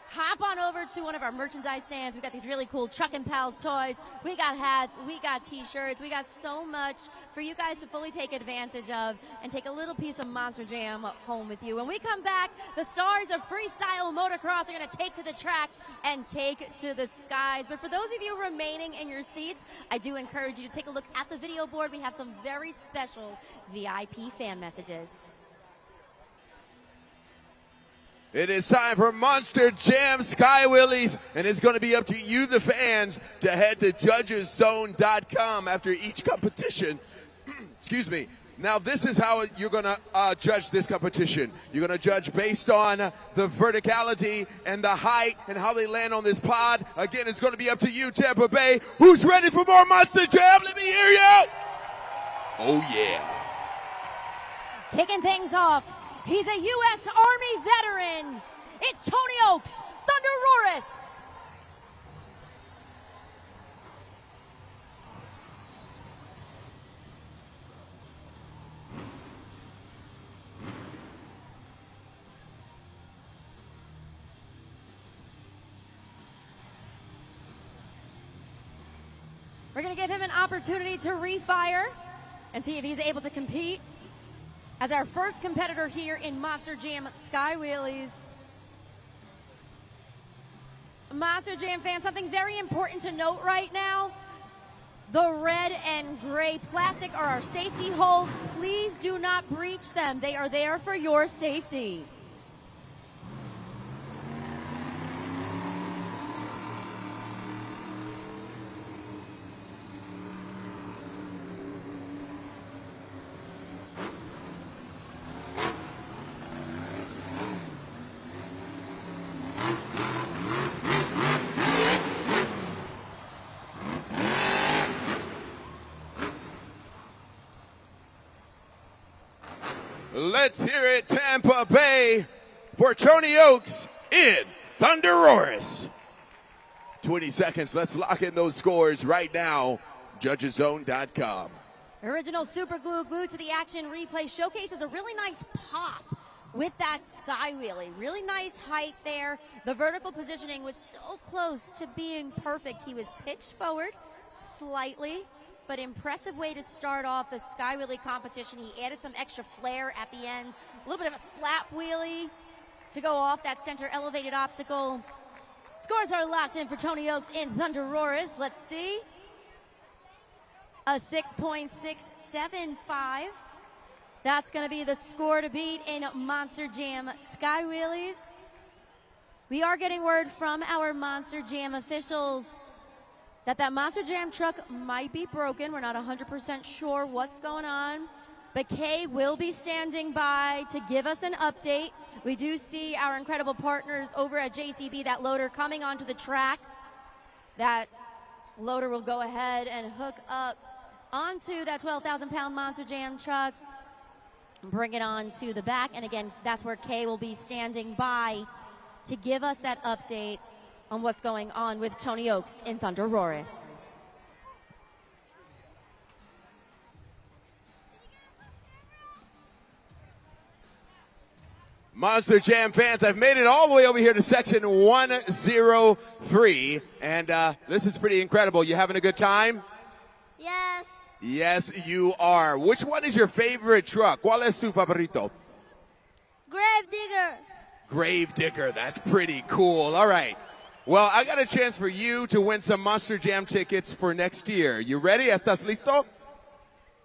hop on over to one of our merchandise stands. We got these really cool Truckin' Pals toys. We got hats, we got t-shirts, we got so much for you guys to fully take advantage of and take a little piece of Monster Jam home with you. When we come back, the stars of freestyle motocross are going to take to the track and take to the skies. But for those of you remaining in your seats, I do encourage you to take a look at the video board. We have some very special VIP fan messages. It is time for Monster Jam Sky Wheelies, and it's going to be up to you, the fans, to head to judgeszone.com after each competition. Excuse me. Now, this is how you're going to judge this competition. You're going to judge based on the verticality and the height and how they land on this pod. Again, it's going to be up to you, Tampa Bay. Who's ready for more Monster Jam? Let me hear you. Oh, yeah. Kicking things off, he's a U.S. Army veteran. It's Tony Oaks, Thunder Roris. We're going to give him an opportunity to refire and see if he's able to compete as our first competitor here in Monster Jam Sky Wheelies. Monster Jam fans, something very important to note right now. The red and gray plastic are our safety holds. Please do not breach them. They are there for your safety. Let's hear it, Tampa Bay, for Tony Oaks in Thunder Roris. 20 seconds. Let's lock in those scores right now. Judgeszone.com. Original super glue glued to the action replay showcases a really nice pop with that sky wheelie. Really nice height there. The vertical positioning was so close to being perfect. He was pitched forward slightly, but impressive way to start off the sky wheelie competition. He added some extra flair at the end. A little bit of a slap wheelie to go off that center elevated obstacle. Scores are locked in for Tony Oaks in Thunder Roris. Let's see. A 6.675. That's going to be the score to beat in Monster Jam Sky Wheelies. We are getting word from our Monster Jam officials that Monster Jam truck might be broken. We're not 100% sure what's going on, but Kay will be standing by to give us an update. We do see our incredible partners over at JCB, that loader coming onto the track. That loader will go ahead and hook up onto that 12,000-pound Monster Jam truck, bring it on to the back, and again, that's where Kay will be standing by to give us that update on what's going on with Tony Oaks in Thunder Roris. Monster Jam fans, I've made it all the way over here to section 103, and this is pretty incredible. You having a good time? Yes. Yes, you are. Which one is your favorite truck? ¿Cuál es su favorito? Gravedigger. Gravedigger, that's pretty cool. All right. Well, I got a chance for you to win some Monster Jam tickets for next year. You ready? ¿Estás listo?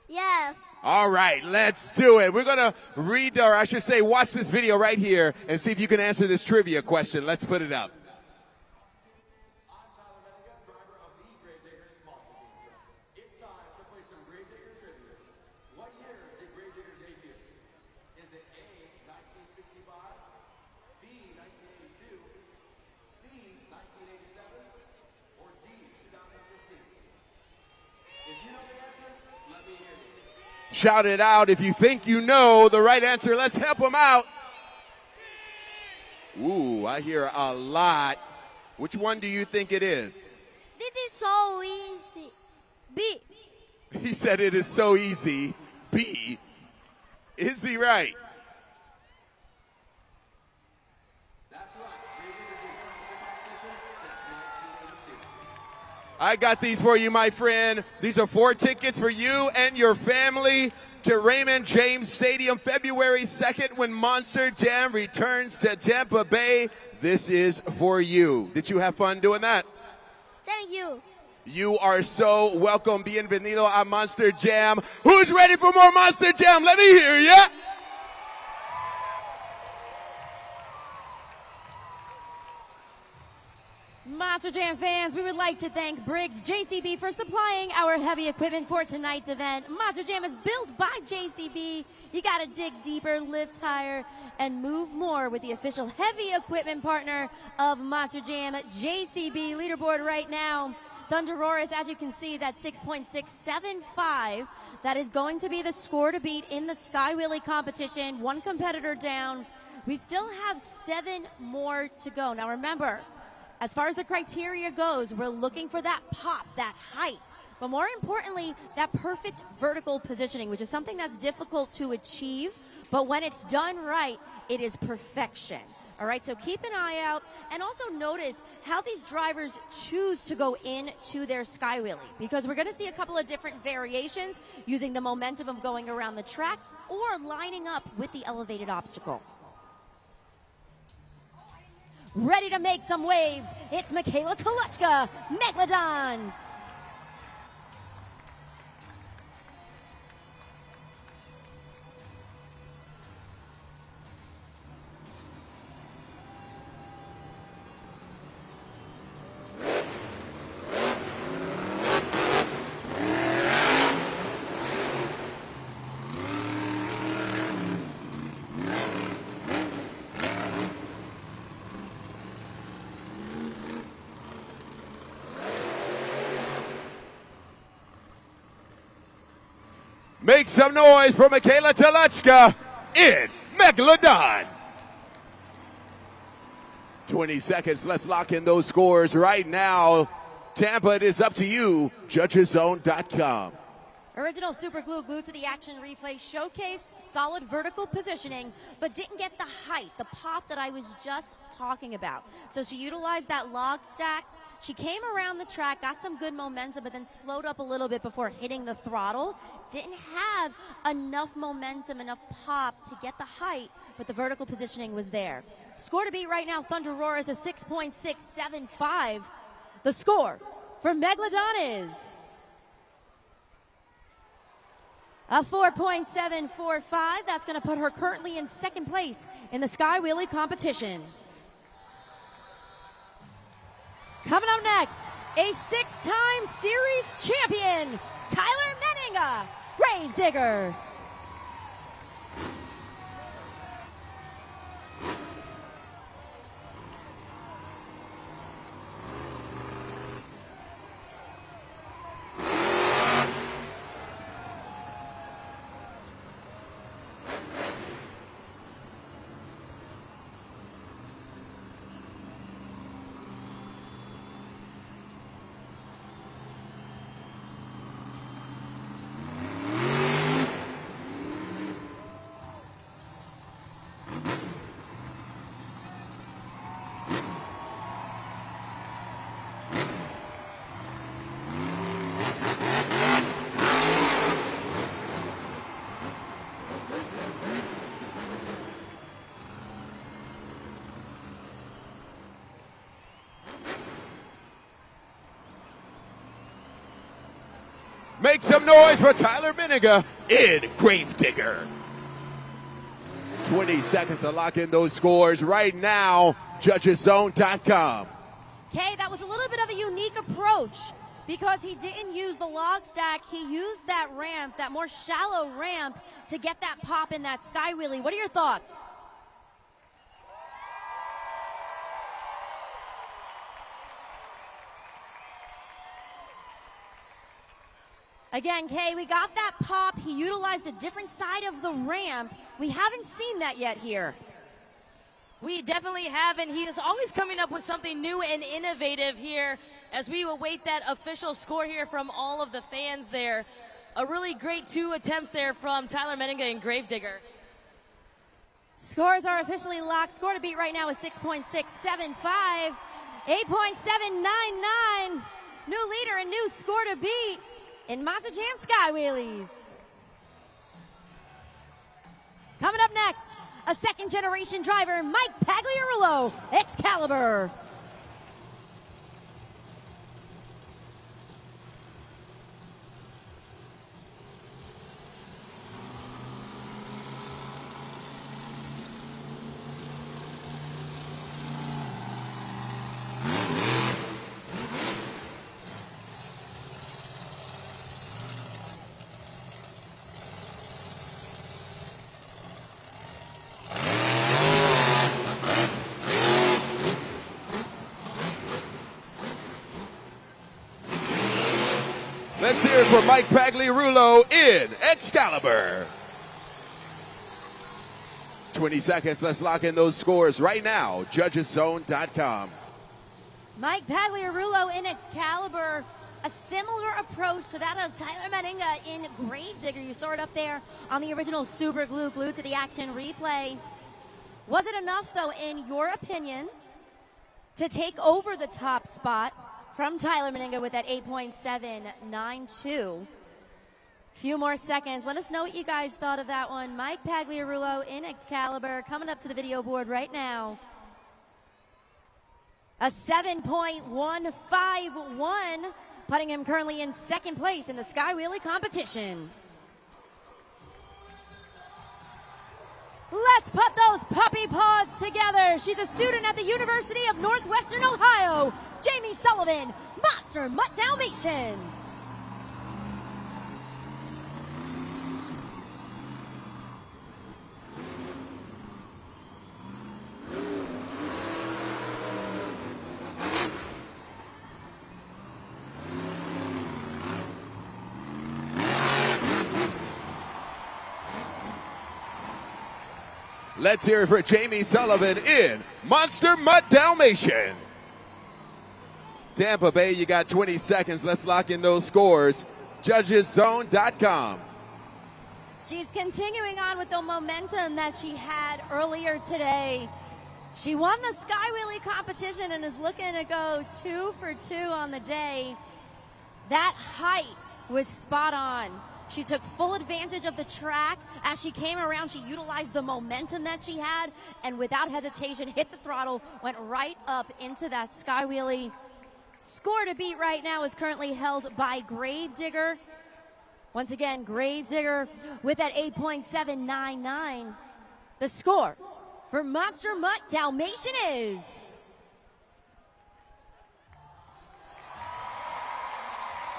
Yes. All right, let's do it. We're going to read, or I should say, watch this video right here and see if you can answer this trivia question. Let's put it up. Shout it out if you think you know the right answer. Let's help them out. Ooh, I hear a lot. Which one do you think it is? This is so easy. B. He said it is so easy. B. Is he right? That's right. Gravediggers been crushing the competition since 1982. I got these for you, my friend. These are 4 tickets for you and your family to Raymond James Stadium February 2nd when Monster Jam returns to Tampa Bay. This is for you. Did you have fun doing that? Thank you. You are so welcome. Bienvenido a Monster Jam. Who's ready for more Monster Jam? Let me hear ya. Monster Jam fans, we would like to thank Briggs JCB for supplying our heavy equipment for tonight's event. Monster Jam is built by JCB. You gotta dig deeper, lift higher, and move more with the official heavy equipment partner of Monster Jam, JCB. Leaderboard right now, Thunder Roars, as you can see, that's 6.675. That is going to be the score to beat in the Sky Wheelie competition. 1 competitor down. We still have 7 more to go. Now remember, as far as the criteria goes, we're looking for that pop, that height, but more importantly, that perfect vertical positioning, which is something that's difficult to achieve, but when it's done right, it is perfection. All right, so keep an eye out, and also notice how these drivers choose to go into their Sky Wheelie, because we're going to see a couple of different variations using the momentum of going around the track or lining up with the elevated obstacle. Ready to make some waves, it's Michaela Toluchka, Megalodon. Make some noise for Michaela Toluchka in Megalodon. 20 seconds. Let's lock in those scores right now. Tampa, it is up to you. Judgeszone.com. Original super glue glued to the action replay showcased solid vertical positioning, but didn't get the height, the pop that I was just talking about. So she utilized that log stack. She came around the track, got some good momentum, but then slowed up a little bit before hitting the throttle. Didn't have enough momentum, enough pop to get the height, but the vertical positioning was there. Score to beat right now, Thunder Roar is a 6.675. The score for Megalodon is a 4.745. That's going to put her currently in second place in the Sky Wheelie competition. Coming up next, a 6-time series champion, Tyler Menninga, Gravedigger. Make some noise for Tyler Menninga in Gravedigger. 20 seconds to lock in those scores right now. Judgeszone.com. Okay, that was a little bit of a unique approach because he didn't use the log stack. He used that ramp, that more shallow ramp, to get that pop in that sky wheelie. What are your thoughts? Again, Kay, we got that pop. He utilized a different side of the ramp. We haven't seen that yet here. We definitely haven't. He is always coming up with something new and innovative here as we await that official score here from all of the fans there. A really great 2 attempts there from Tyler Meninga and Gravedigger. Scores are officially locked. Score to beat right now is 6.675, 8.799. New leader and new score to beat in Monster Jam Sky Wheelies. Coming up next, a second generation driver, Mike Pagliarulo, Excalibur. Let's hear it for Mike Pagliarulo in Excalibur. 20 seconds. Let's lock in those scores right now. Judgeszone.com. Mike Pagliarulo in Excalibur. A similar approach to that of Tyler Meninga in Gravedigger. You saw it up there on the original Super Glue glued to the action replay. Was it enough, though, in your opinion, to take over the top spot from Tyler Meninga with that 8.792? Few more seconds. Let us know what you guys thought of that one. Mike Pagliarulo in Excalibur coming up to the video board right now. A 7.151, putting him currently in second place in the Sky Wheelie competition. Let's put those puppy paws together. She's a student at the University of Northwestern Ohio. Jamie Sullivan, Monster Mutt Dalmatian. Let's hear it for Jamie Sullivan in Monster Mutt Dalmatian. Tampa Bay, you got 20 seconds. Let's lock in those scores. Judgeszone.com. She's continuing on with the momentum that she had earlier today. She won the Sky Wheelie competition and is looking to go 2 for 2 on the day. That height was spot on. She took full advantage of the track. As she came around, she utilized the momentum that she had and without hesitation hit the throttle, went right up into that Sky Wheelie. Score to beat right now is currently held by Gravedigger. Once again, Gravedigger with that 8.799. The score for Monster Mutt Dalmatian is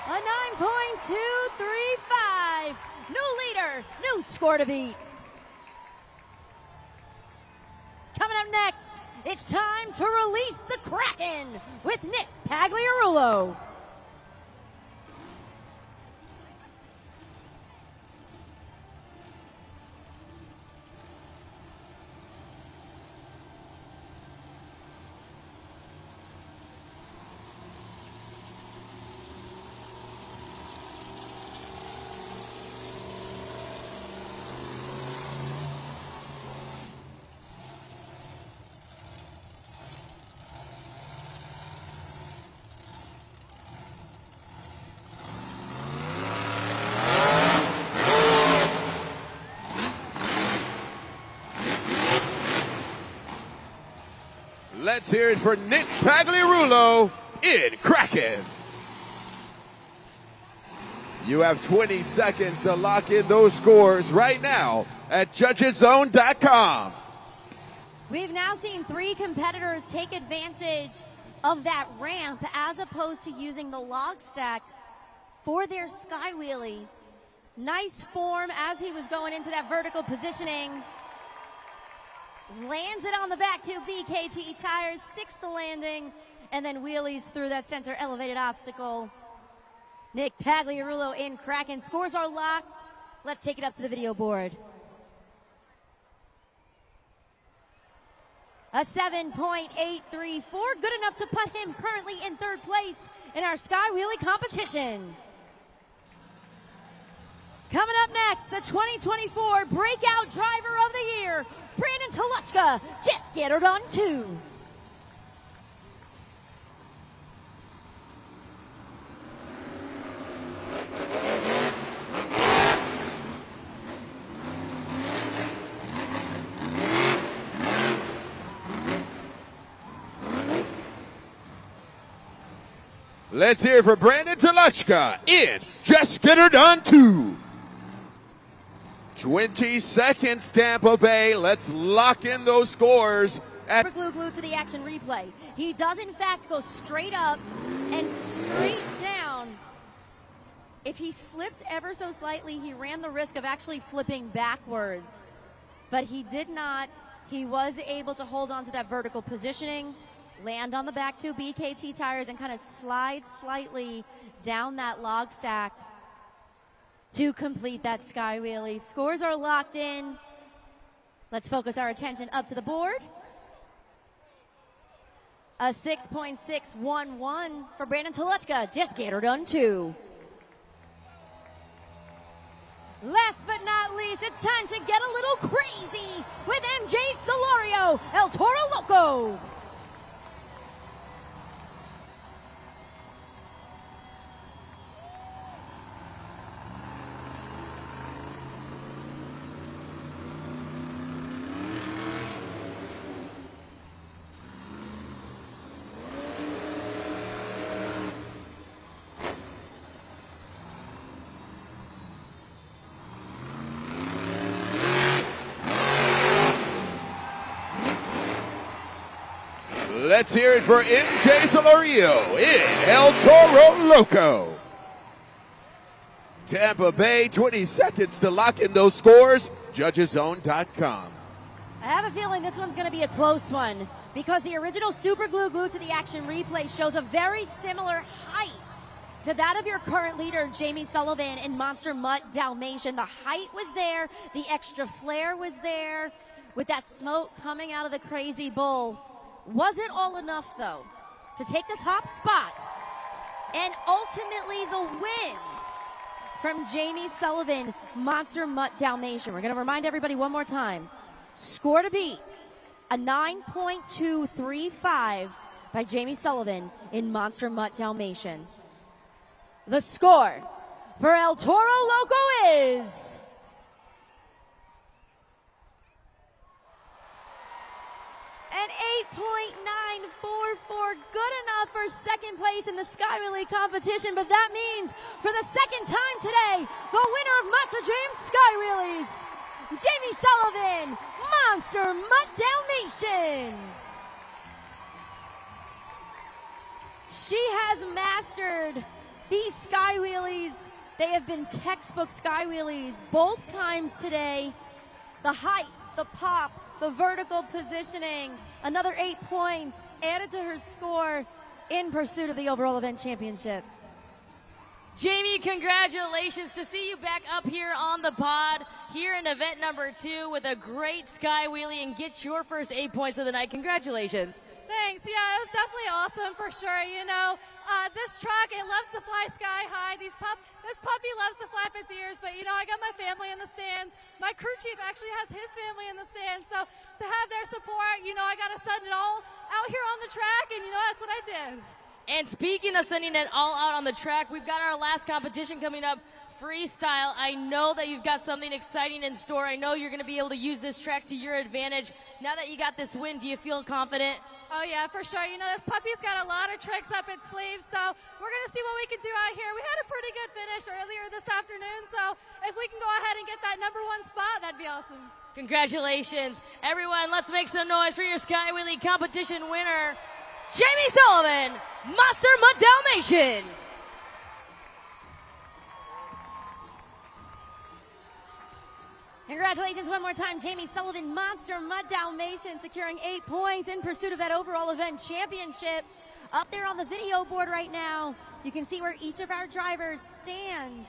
a 9.235. New leader, new score to beat. Coming up next, it's time to release the Kraken with Nick Pagliarulo. Let's hear it for Nick Pagliarulo in Kraken. You have 20 seconds to lock in those scores right now at judgeszone.com. We've now seen 3 competitors take advantage of that ramp as opposed to using the log stack for their sky wheelie. Nice form as he was going into that vertical positioning. Lands it on the back 2 BKT tires, sticks the landing, and then wheelies through that center elevated obstacle. Nick Pagliarulo in Kraken. Scores are locked. Let's take it up to the video board. A 7.834, good enough to put him currently in 3rd place in our Sky Wheelie competition. Coming up next, the 2024 Breakout Driver of the Year, Brandon Toluchka. Just get her done too. Let's hear it for Brandon Toluchka in Just Get Her Done 2. 20 seconds, Tampa Bay. Let's lock in those scores. Glue to the action replay. He does, in fact, go straight up and straight down. If he slipped ever so slightly, he ran the risk of actually flipping backwards. But he did not. He was able to hold on to that vertical positioning, land on the back 2 BKT tires, and kind of slide slightly down that log stack to complete that sky wheelie. Scores are locked in. Let's focus our attention up to the board. A 6.611 for Brandon Toluchka. Just get her done too. Last but not least, it's time to get a little crazy with MJ Solorio, El Toro Loco. Let's hear it for MJ Solorio in El Toro Loco. Tampa Bay, 20 seconds to lock in those scores. Judgeszone.com. I have a feeling this one's going to be a close one because the original Super Glue Glued to the Action replay shows a very similar height to that of your current leader, Jamie Sullivan, in Monster Mutt Dalmatian. The height was there. The extra flare was there with that smoke coming out of the Crazy Bull. Was it all enough, though, to take the top spot and ultimately the win from Jamie Sullivan, Monster Mutt Dalmatian? We're going to remind everybody one more time. Score to beat, a 9.235 by Jamie Sullivan in Monster Mutt Dalmatian. The score for El Toro Loco is an 8.944, good enough for 2nd place in the Sky Wheelie competition, but that means for the 2nd time today, the winner of Monster Jam Sky Wheelies, Jamie Sullivan, Monster Mutt Dalmatian. She has mastered these Sky Wheelies. They have been textbook Sky Wheelies both times today. The height, the pop, the vertical positioning, another 8 points added to her score in pursuit of the overall event championship. Jamie, congratulations to see you back up here on the pod, here in event number 2 with a great Sky Wheelie and get your first 8 points of the night. Congratulations. Thanks. Yeah, it was definitely awesome for sure. You know, this truck, it loves to fly sky high. This puppy loves to flap its ears, but you know, I got my family in the stands. My crew chief actually has his family in the stands. So to have their support, you know, I got to send it all out here on the track, and you know, that's what I did. And speaking of sending it all out on the track, we've got our last competition coming up, freestyle. I know that you've got something exciting in store. I know you're going to be able to use this track to your advantage. Now that you got this win, do you feel confident? Oh yeah, for sure. You know, this puppy's got a lot of tricks up its sleeves, so we're going to see what we can do out here. We had a pretty good finish earlier this afternoon, so if we can go ahead and get that #1 spot, that'd be awesome. Congratulations. Everyone, let's make some noise for your Sky Wheelie competition winner, Jamie Sullivan, Monster Mutt Dalmatian. Congratulations one more time, Jamie Sullivan, Monster Mutt Dalmatian, securing 8 points in pursuit of that overall event championship. Up there on the video board right now, you can see where each of our drivers stand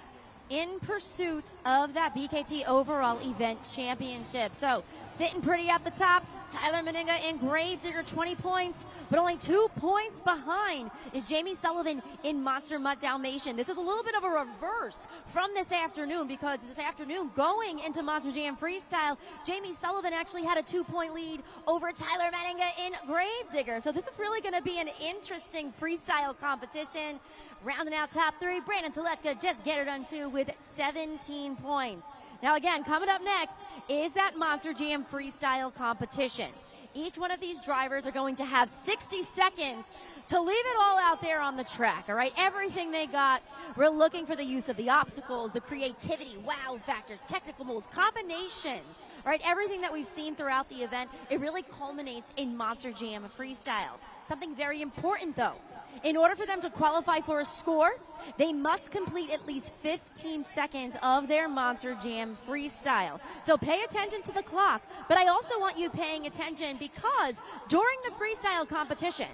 in pursuit of that BKT overall event championship. So sitting pretty at the top, Tyler Meninga in Gravedigger, 20 points, but only 2 points behind is Jamie Sullivan in Monster Mutt Dalmatian. This is a little bit of a reverse from this afternoon, because this afternoon, going into Monster Jam Freestyle, Jamie Sullivan actually had a 2-point lead over Tyler Meninga in Gravedigger. So this is really going to be an interesting freestyle competition. Rounding out top 3, Brandon Teletka just get it done too with 17 points. Now again, coming up next is that Monster Jam Freestyle competition. Each one of these drivers are going to have 60 seconds to leave it all out there on the track, all right? Everything they got. We're looking for the use of the obstacles, the creativity, wow factors, technical moves, combinations, all right? Everything that we've seen throughout the event, it really culminates in Monster Jam Freestyle. Something very important, though. In order for them to qualify for a score, they must complete at least 15 seconds of their Monster Jam Freestyle. So pay attention to the clock, but I also want you paying attention because during the freestyle competition,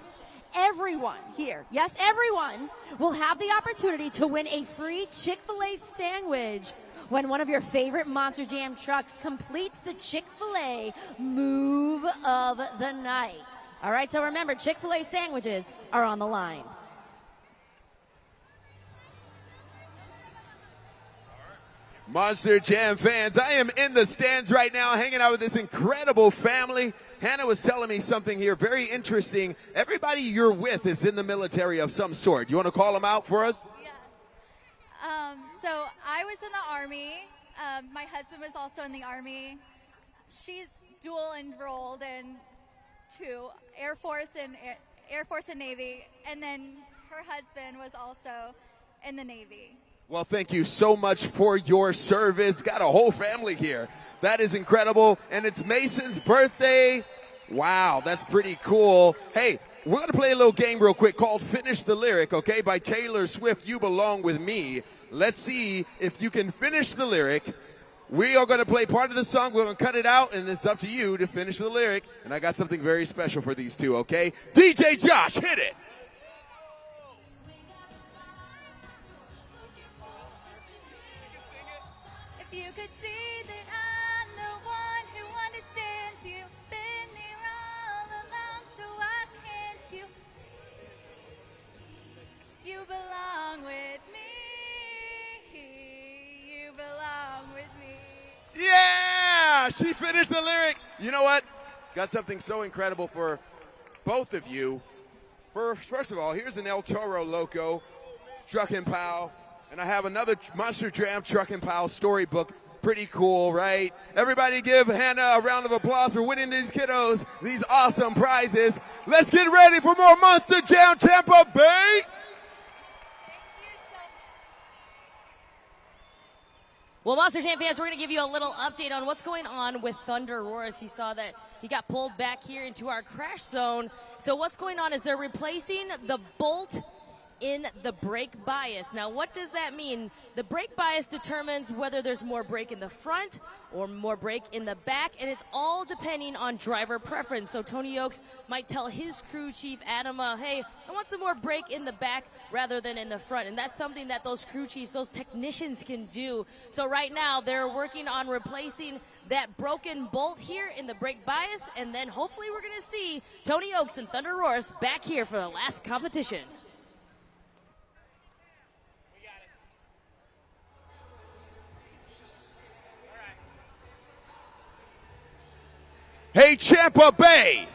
everyone here, yes, everyone, will have the opportunity to win a free Chick-fil-A sandwich when one of your favorite Monster Jam trucks completes the Chick-fil-A move of the night. All right, so remember, Chick-fil-A sandwiches are on the line. Monster Jam fans, I am in the stands right now hanging out with this incredible family. Hannah was telling me something here very interesting. Everybody you're with is in the military of some sort. You want to call them out for us? Yes. So I was in the Army. My husband was also in the Army. She's dual enrolled in two, Air Force and Navy, and then her husband was also in the Navy. Well, thank you so much for your service. Got a whole family here. That is incredible. And it's Mason's birthday. Wow, that's pretty cool. Hey, we're going to play a little game real quick called Finish the Lyric, okay, by Taylor Swift, You Belong With Me. Let's see if you can finish the lyric. We are going to play part of the song. We're going to cut it out, and it's up to you to finish the lyric. And I got something very special for these two, okay? DJ Josh, hit it. If you could see that I'm the one who understands you, been there all along, so why can't you? You belong with me. You belong with me. Yeah, she finished the lyric. You know what? Got something so incredible for both of you. First of all, here's an El Toro Loco Truck and Pal, and I have another Monster Jam Truck and Pal storybook. Pretty cool, right? Everybody give Hannah a round of applause for winning these kiddos these awesome prizes. Let's get ready for more Monster Jam Tampa Bay. Well, Monster Jam fans, we're going to give you a little update on what's going on with Thunder Roars. You saw that he got pulled back here into our crash zone. So what's going on is they're replacing the bolt in the brake bias. Now, what does that mean? The brake bias determines whether there's more brake in the front or more brake in the back, and it's all depending on driver preference. So Tony Oaks might tell his crew chief, Adam, hey, I want some more brake in the back rather than in the front, and that's something that those crew chiefs, those technicians can do. So right now, they're working on replacing that broken bolt here in the brake bias, and then hopefully we're going to see Tony Oaks and Thunder Roars back here for the last competition. Hey, Tampa Bay.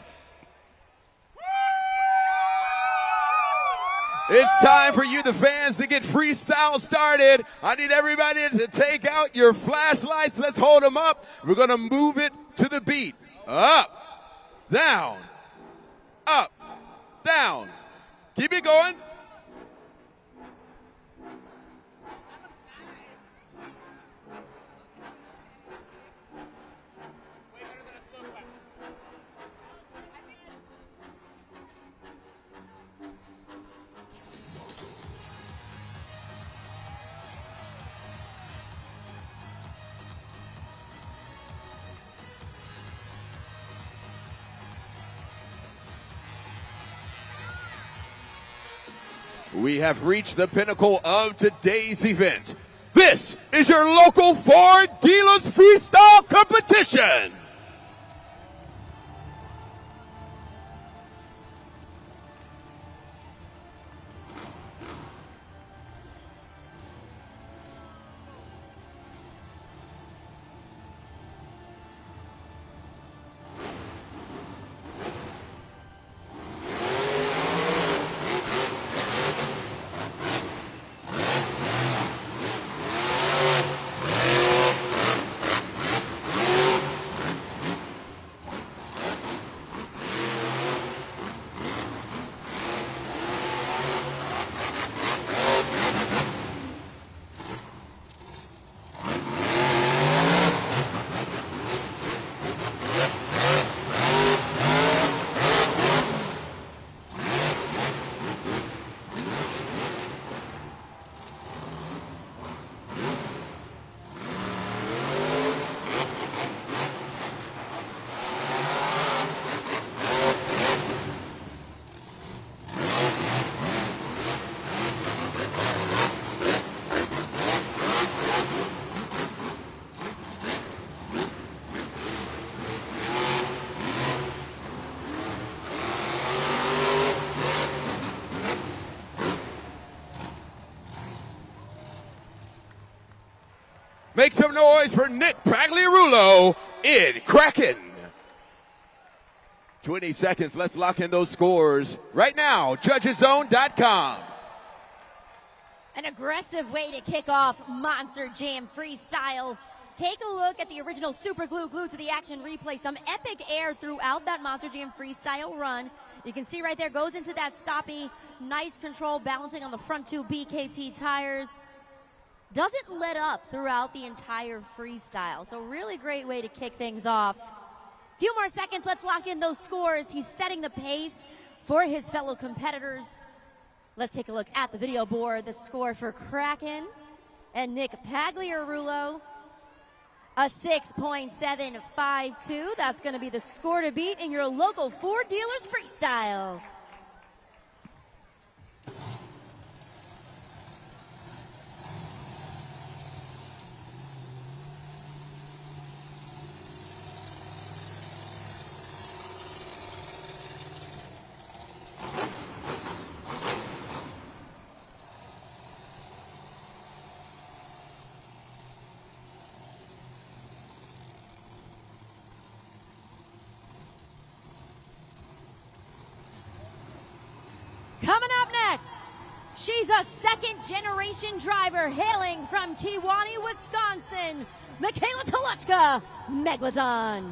It's time for you, the fans, to get freestyle started. I need everybody to take out your flashlights. Let's hold them up. We're going to move it to the beat. Up, down, up, down. Keep it going. We have reached the pinnacle of today's event. This is your local Ford Dealers Freestyle Competition. Make some noise for Nick Pagliarulo in Kraken. 20 seconds. Let's lock in those scores right now. JudgesZone.com. An aggressive way to kick off Monster Jam Freestyle. Take a look at the original Super Glue Glued to the Action replay. Some epic air throughout that Monster Jam Freestyle run. You can see right there, goes into that stoppy. Nice control, balancing on the front two BKT tires. Doesn't let up throughout the entire freestyle. So really great way to kick things off. Few more seconds, let's lock in those scores. He's setting the pace for his fellow competitors. Let's take a look at the video board. The score for Kraken and Nick Pagliarulo, a 6.752. That's going to be the score to beat in your local Ford Dealers Freestyle. Coming up next, she's a second-generation driver hailing from Kewaunee, Wisconsin, Michaela Toluchka, Megalodon.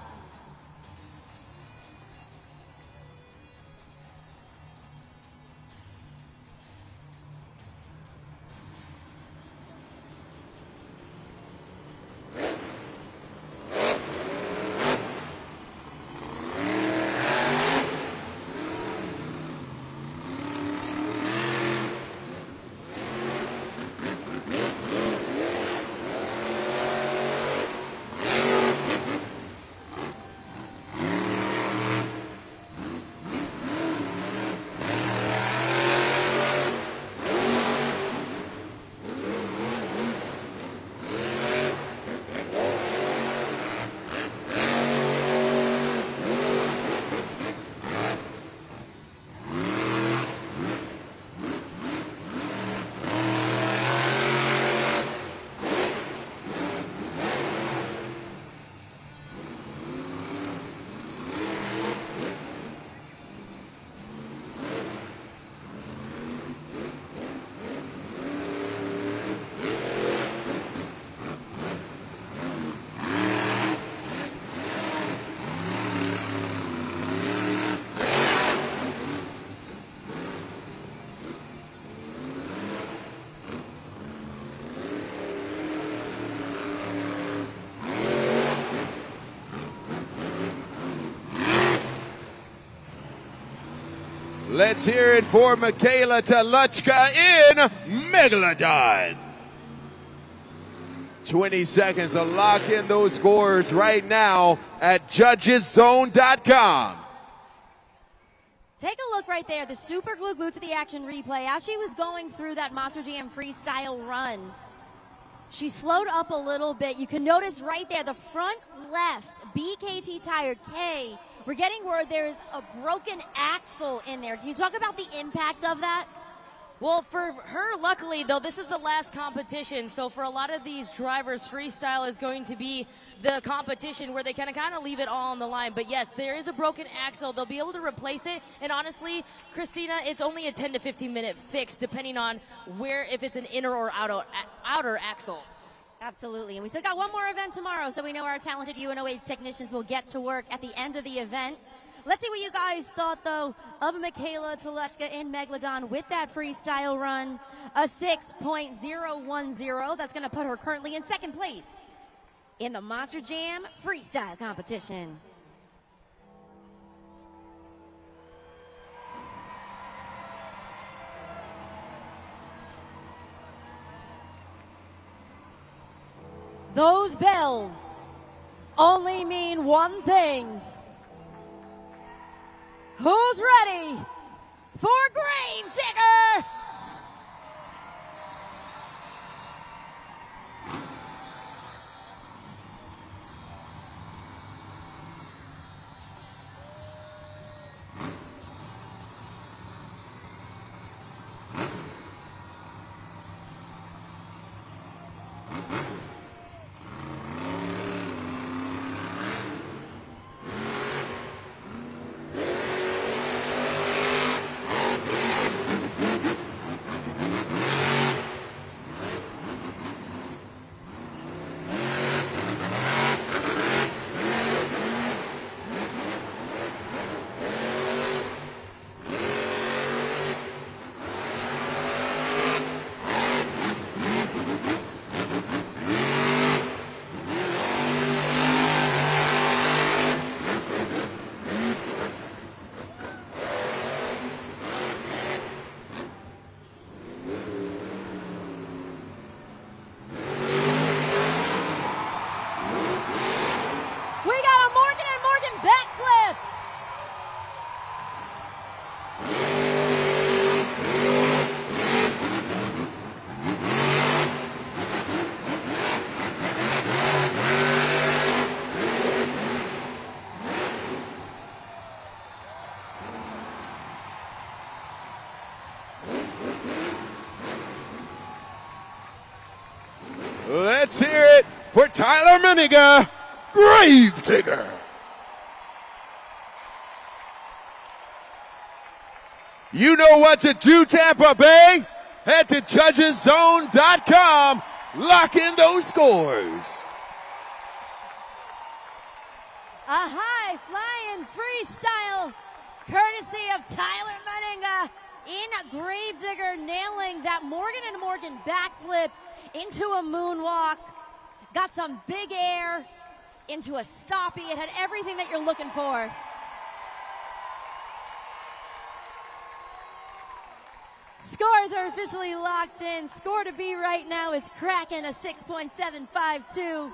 Let's hear it for Michaela Toluchka in Megalodon. 20 seconds to lock in those scores right now at judgeszone.com. Take a look right there, the super glued to the action replay. As she was going through that Monster Jam freestyle run, she slowed up a little bit. You can notice right there, the front left BKT tire K. We're getting word there's a broken axle in there. Can you talk about the impact of that? Well, for her, luckily, though, this is the last competition. So for a lot of these drivers, freestyle is going to be the competition where they kind of leave it all on the line. But yes, there is a broken axle. They'll be able to replace it. And honestly, Christina, it's only a 10 to 15 minute fix depending on if it's an inner or outer axle. Absolutely. And we still got one more event tomorrow, so we know our talented UNOH technicians will get to work at the end of the event. Let's see what you guys thought, though, of Michaela Toluchka in Megalodon with that freestyle run. A 6.010. That's going to put her currently in second place in the Monster Jam freestyle competition. Those bells only mean one thing. Who's ready for Gravedigger? Let's hear it for Tyler Miniger, Gravedigger. You know what to do, Tampa Bay. Head to judgeszone.com. Lock in those scores. A high-flying freestyle courtesy of Tyler Meninga in Gravedigger, nailing that Morgan & Morgan backflip into a moonwalk. Got some big air into a stoppie. It had everything that you're looking for. Scores are officially locked in. Score to be right now is cracking a 6.752.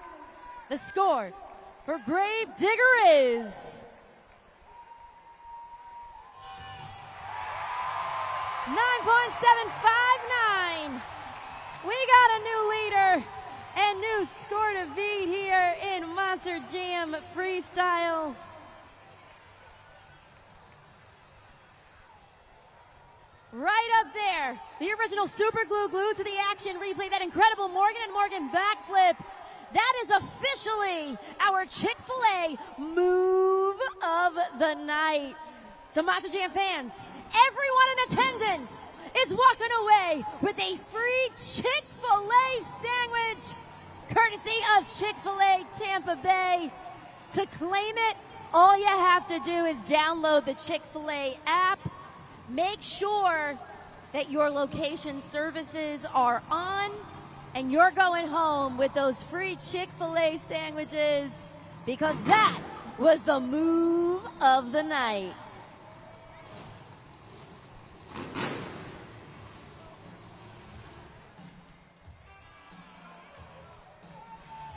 The score for Gravedigger is 9.759. We got a new leader and new score to beat here in Monster Jam Freestyle. Right up there, the original super glued to the action replay, that incredible Morgan & Morgan backflip. That is officially our Chick-fil-A move of the night. So Monster Jam fans, everyone in attendance is walking away with a free Chick-fil-A sandwich, courtesy of Chick-fil-A Tampa Bay. To claim it, all you have to do is download the Chick-fil-A app. Make sure that your location services are on and you're going home with those free Chick-fil-A sandwiches, because that was the move of the night.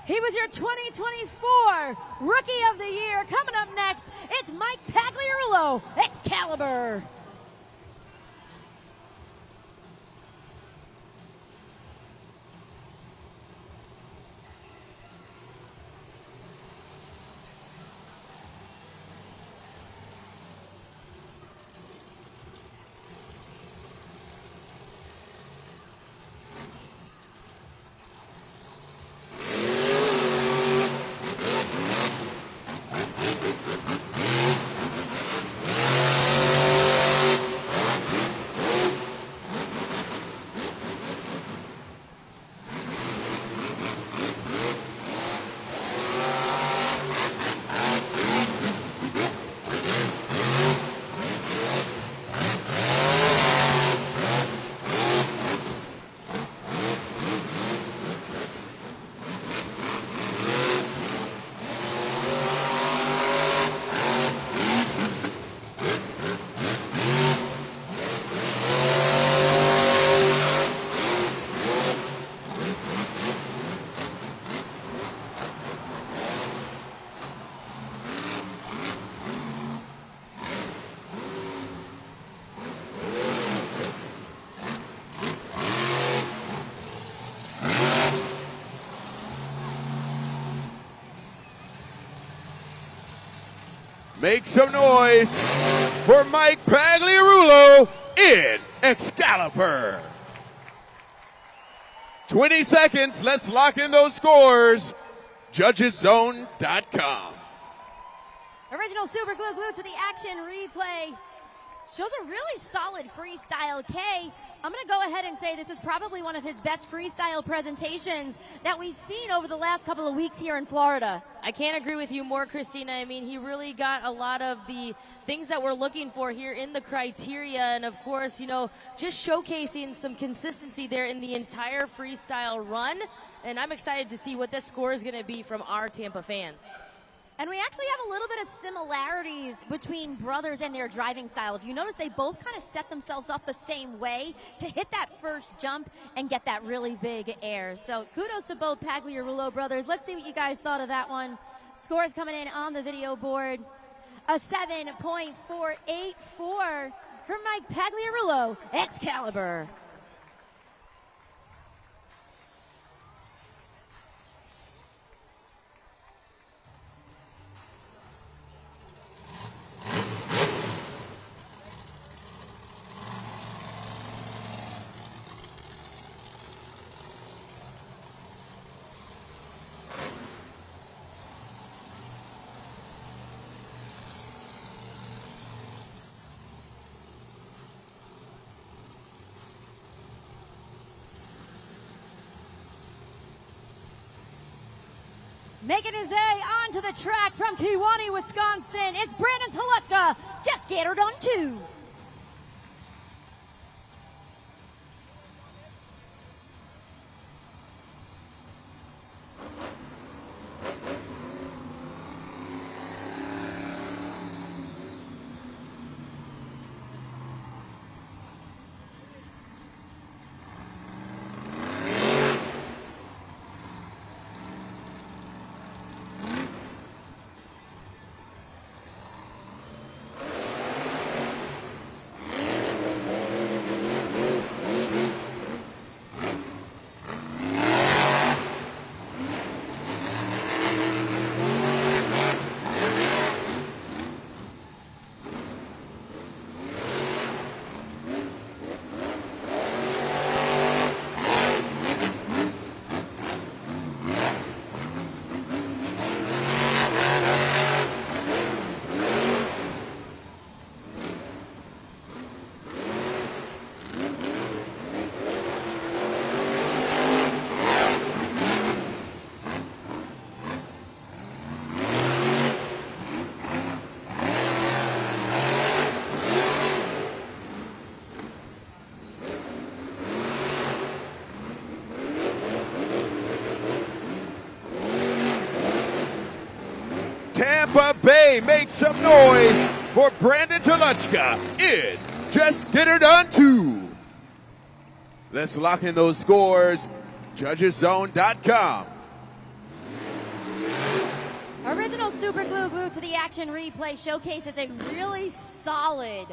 He was your 2024 Rookie of the Year. Coming up next, it's Mike Pagliarulo, Excalibur. Make some noise for Mike Pagliarulo in Excalibur. 20 seconds. Let's lock in those scores. JudgesZone.com. Original Super Glue glued to the action replay. Shows a really solid freestyle. K, I'm going to go ahead and say this is probably one of his best freestyle presentations that we've seen over the last couple of weeks here in Florida. I can't agree with you more, Christina. I mean, he really got a lot of the things that we're looking for here in the criteria. And, of course, you know, just showcasing some consistency there in the entire freestyle run. And I'm excited to see what this score is going to be from our Tampa fans. And we actually have a little bit of similarities between brothers and their driving style. If you notice, they both kind of set themselves up the same way to hit that first jump and get that really big air. So kudos to both Pagliarulo brothers. Let's see what you guys thought of that one. Scores coming in on the video board. A 7.484 from Mike Pagliarulo, Excalibur. Making his way onto the track from Kewanee, Wisconsin, it's Brandon Toluchka. Just get her done too. Tampa Bay, make some noise for Brandon Toluchka in Just Get Her Done 2. Let's lock in those scores. JudgesZone.com. original Super Glue Glued to the Action replay showcases a really solid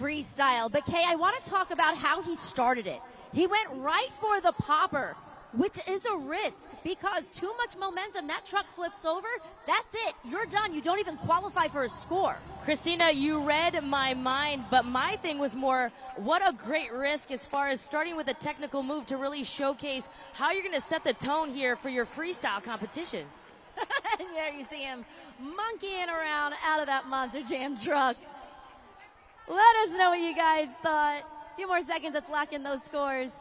freestyle. But Kay, I want to talk about how he started it. He went right for the popper, which is a risk because too much momentum, that truck flips over, that's it. You're done. You don't even qualify for a score. Christina, you read my mind, but my thing was more, what a great risk as far as starting with a technical move to really showcase how you're going to set the tone here for your freestyle competition. And there you see him monkeying around out of that Monster Jam truck. Let us know what you guys thought. A few more seconds, let's lock in those scores.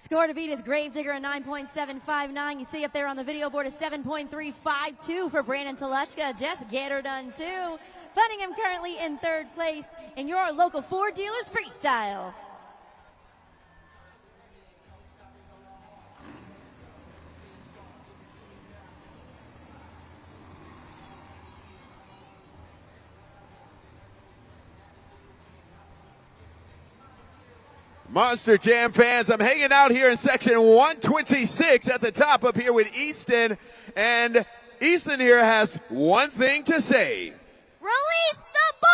Score to beat is Gravedigger at 9.759. You see up there on the video board is 7.352 for Brandon Telechka. Just get her done too. Putting him currently in third place in your local Ford dealers freestyle. Monster Jam fans, I'm hanging out here in section 126 at the top up here with Easton. And Easton here has one thing to say. Release the ball!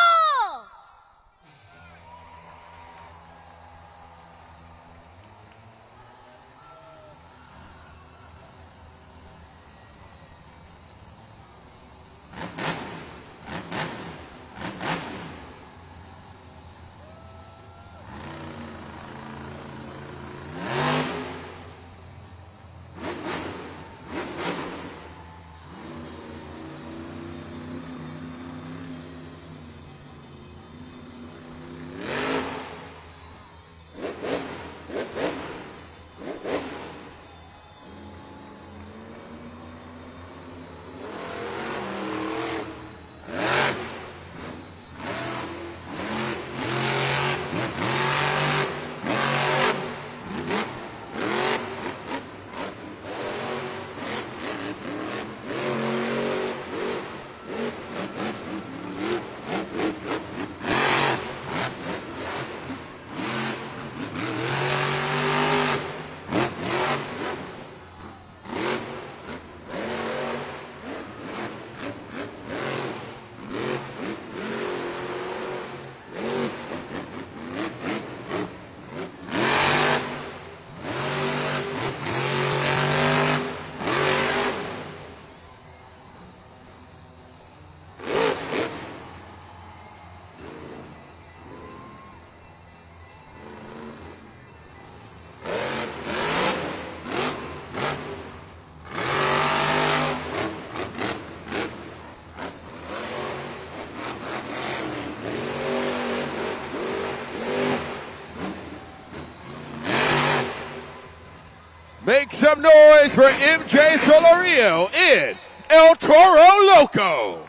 Make some noise for MJ Solorio in El Toro Loco.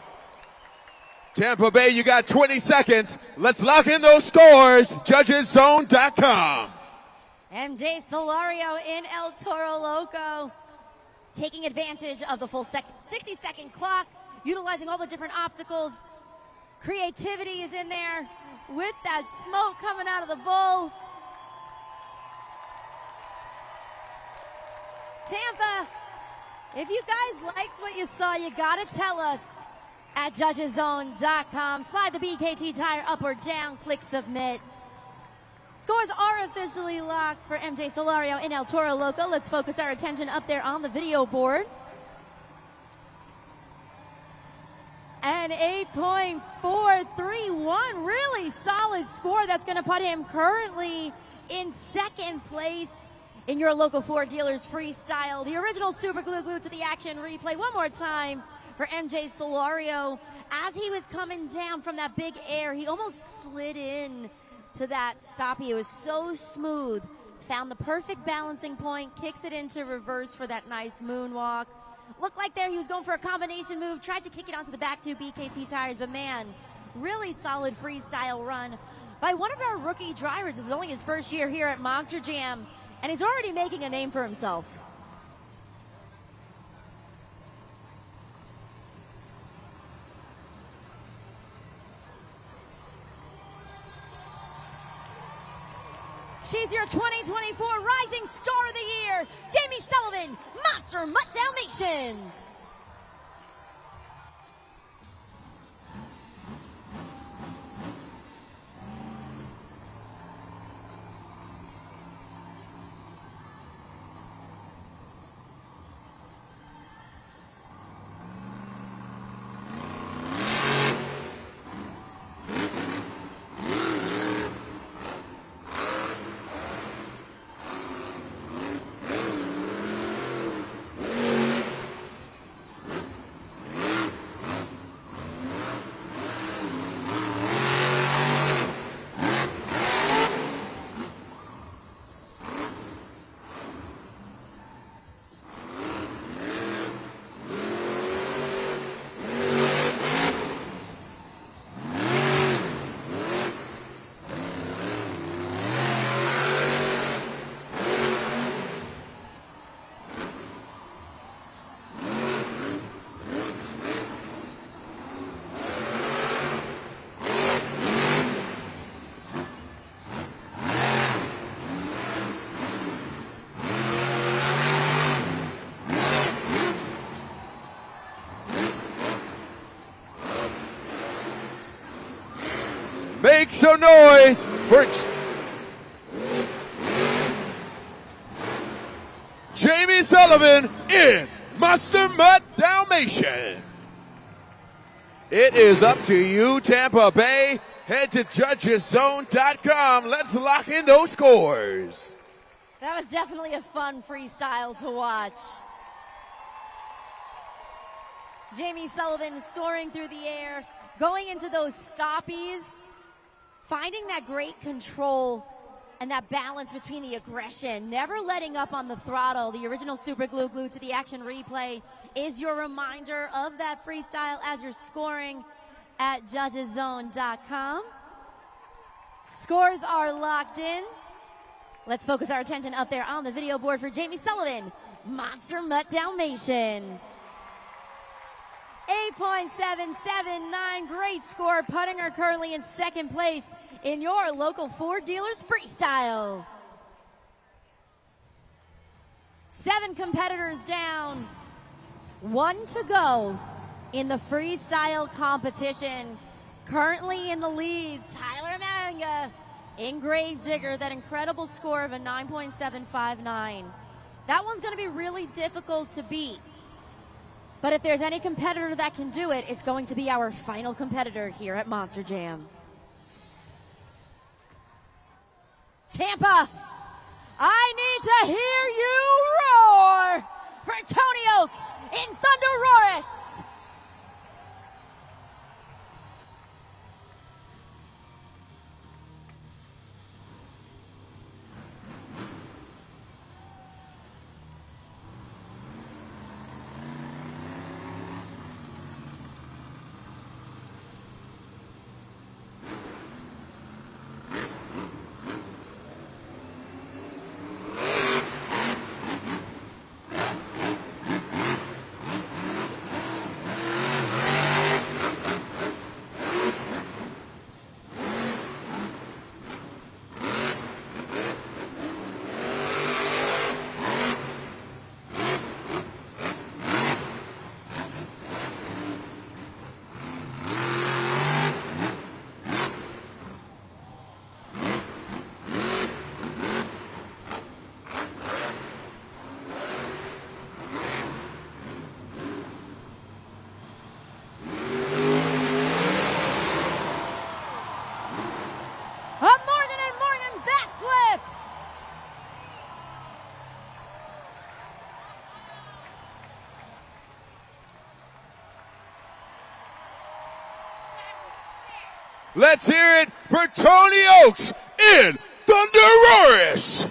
Tampa Bay, you got 20 seconds. Let's lock in those scores. JudgesZone.com. MJ Solorio in El Toro Loco, taking advantage of the full 60-second clock, utilizing all the different obstacles. Creativity is in there with that smoke coming out of the bowl. Tampa, if you guys liked what you saw, you gotta tell us at JudgesZone.com. Slide the BKT tire up or down, click submit. Scores are officially locked for MJ Solorio in El Toro Loco. Let's focus our attention up there on the video board. An 8.431, really solid score. That's going to put him currently in second place in your local Ford dealers freestyle. The original Super Glue Glued to the Action replay one more time for MJ Solorio. As he was coming down from that big air, he almost slid in to that stoppie. It was so smooth. Found the perfect balancing point, kicks it into reverse for that nice moonwalk. Looked like there he was going for a combination move, tried to kick it onto the back two BKT tires, but man, really solid freestyle run by one of our rookie drivers. This is only his first year here at Monster Jam, and he's already making a name for himself. She's your 2024 Rising Star of the Year, Jamie Sullivan, Monster Mutt Dalmatian. some noise for Jamie Sullivan in Monster Mutt Dalmatian. It is up to you, Tampa Bay. Head to judgeszone.com. Let's lock in those scores. That was definitely a fun freestyle to watch. Jamie Sullivan soaring through the air, going into those stoppies, finding that great control and that balance between the aggression, never letting up on the throttle. The original Super Glue glued to the action replay is your reminder of that freestyle as you're scoring at judgeszone.com. Scores are locked in. Let's focus our attention up there on the video board for Jamie Sullivan, Monster Mutt Dalmatian. 8.779, great score, putting her currently in second place in your local Ford dealers freestyle. 7 competitors down, 1 to go in the freestyle competition. Currently in the lead, Tyler Manga in Gravedigger, that incredible score of a 9.759. That one's going to be really difficult to beat. But if there's any competitor that can do it, it's going to be our final competitor here at Monster Jam. Tampa, I need to hear you roar for Tony Oaks in Thunderoris. Let's hear it for Tony Oaks in Thunderoris.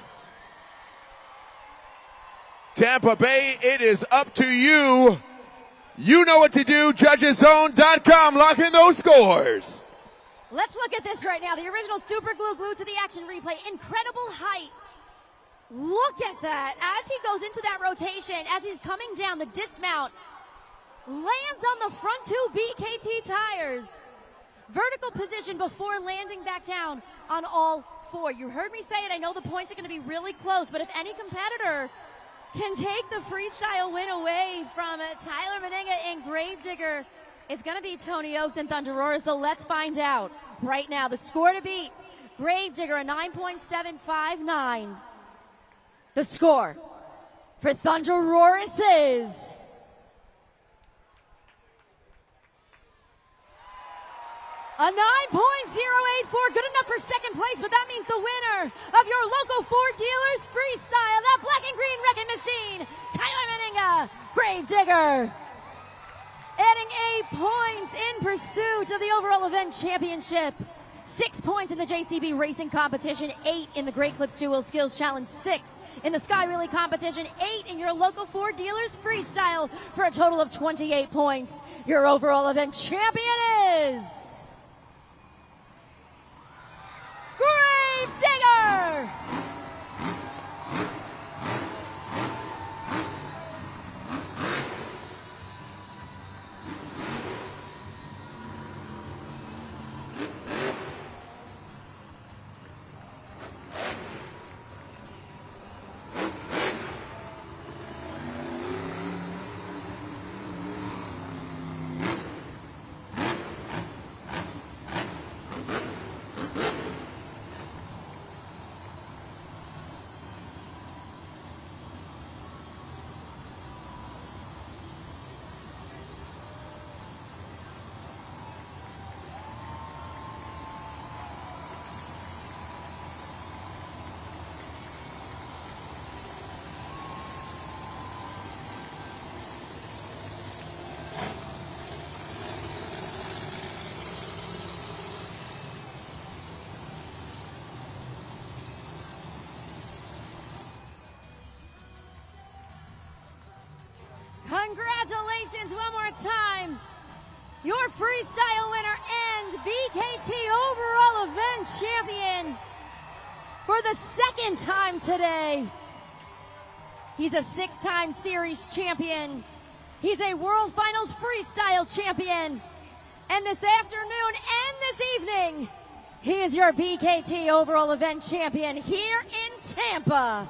Tampa Bay, it is up to you. You know what to do. Judgeszone.com. Lock in those scores. Let's look at this right now. The original Super Glue glued to the action replay. Incredible height. Look at that. As he goes into that rotation, as he's coming down, the dismount lands on the front 2 BKT tires. Vertical position before landing back down on all 4. You heard me say it. I know the points are going to be really close, but if any competitor can take the freestyle win away from Tyler Meninga in Gravedigger, it's going to be Tony Oaks and Thunderoris. So let's find out right now. The score to beat, Gravedigger, a 9.759. The score for Thunderoris is a 9.084, good enough for second place, but that means the winner of your local Ford dealers freestyle, that black and green wrecking machine, Tyler Meninga, Gravedigger. Adding 8 points in pursuit of the overall event championship. 6 points in the JCB racing competition, 8 in the Great Clips 2 Wheel Skills Challenge, 6 in the Sky Relay competition, 8 in your local Ford dealers freestyle for a total of 28 points. Your overall event champion is Gravedigger! Congratulations one more time. Your freestyle winner and BKT overall event champion for the second time today. He's a 6-time series champion. He's a World Finals freestyle champion. And this afternoon and this evening, he is your BKT overall event champion here in Tampa.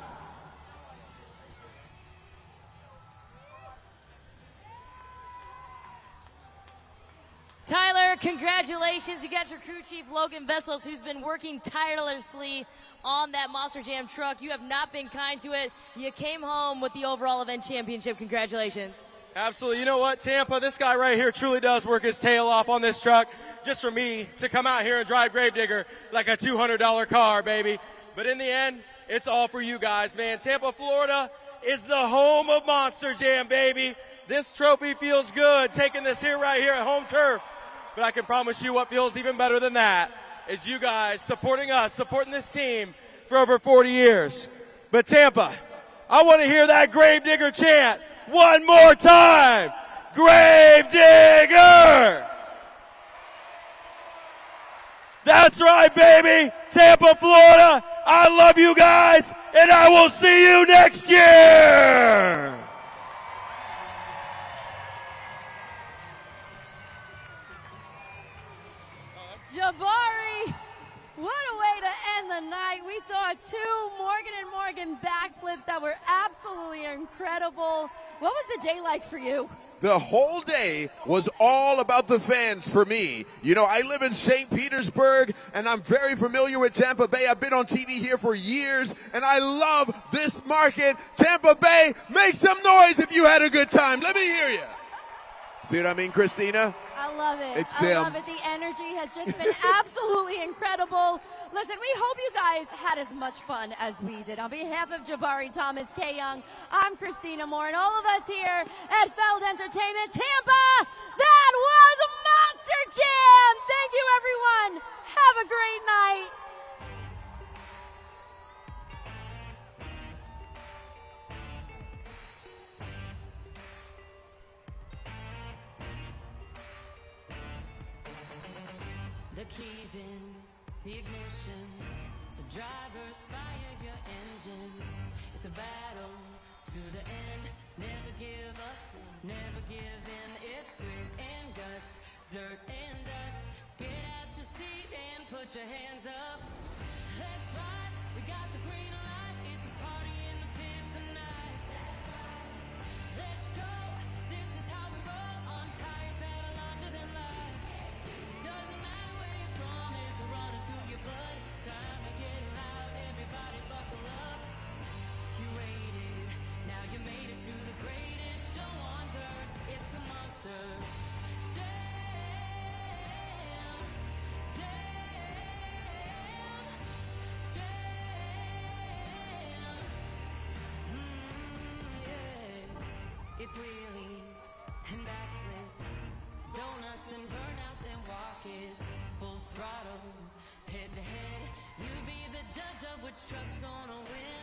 Tyler, congratulations. You got your crew chief, Logan Vessels, who's been working tirelessly on that Monster Jam truck. You have not been kind to it. You came home with the overall event championship. Congratulations. Absolutely. You know what, Tampa, this guy right here truly does work his tail off on this truck just for me to come out here and drive Gravedigger like a $200 car, baby. But in the end, it's all for you guys, man. Tampa, Florida is the home of Monster Jam, baby. This trophy feels good taking this here right here at home turf. But I can promise you what feels even better than that is you guys supporting us, supporting this team for over 40 years. But Tampa, I want to hear that Gravedigger chant one more time. Gravedigger! That's right, baby. Tampa, Florida, I love you guys, and I will see you next year. Jabari, what a way to end the night. We saw 2 Morgan & Morgan backflips that were absolutely incredible. What was the day like for you? The whole day was all about the fans for me. You know, I live in St. Petersburg, and I'm very familiar with Tampa Bay. I've been on TV here for years, and I love this market. Tampa Bay, make some noise if you had a good time. Let me hear you. See what I mean, Christina? I love it. It's I them. love it. The energy has just been absolutely incredible. Listen, we hope you guys had as much fun as we did. On behalf of Jabari Thomas, K. Young, I'm Christina Moore, and all of us here at Feld Entertainment Tampa, that was Monster Jam! Thank you, everyone. Have a great night. The keys in the ignition, so drivers fire your engines. It's a battle to the end, never give up, never give in. It's grit and guts, dirt and dust. Get out your seat and put your hands up. Let's ride, we got the green light. It's a party in the pit tonight. Let's go, this is how we roll on tires that are larger than life. Doesn't matter where you're from, it's running through your blood. Time to get loud, everybody buckle up. You waited, now you made it to the greatest show on dirt. It's the Monster Jam. Yeah. It's wheelies and backflips, donuts and burnouts and walk-ins, full throttle, head to head. You be the judge of which truck's gonna win.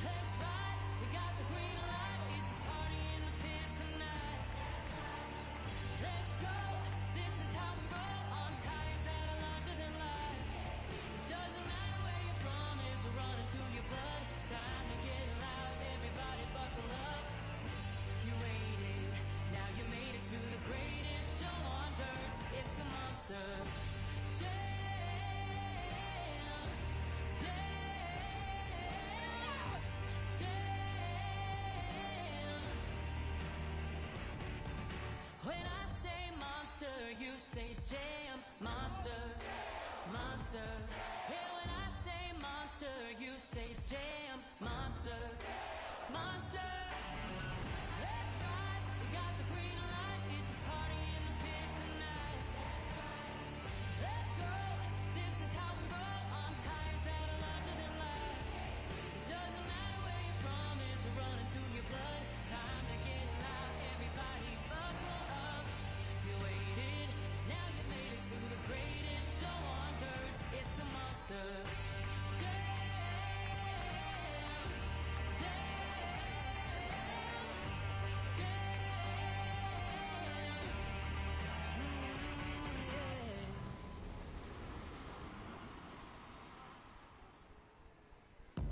Let's ride, we got the green light. It's a party in the pit tonight. Let's go, this is how we roll on tires that are larger than life. Doesn't matter where you're from, it's running through your blood. Time to get loud, everybody buckle up. You waited, now you made it to the greatest show on dirt. It's the Monster Jam. When I say monster, you say jam. Monster, monster. Hey, when I say monster, you say jam. Monster, monster.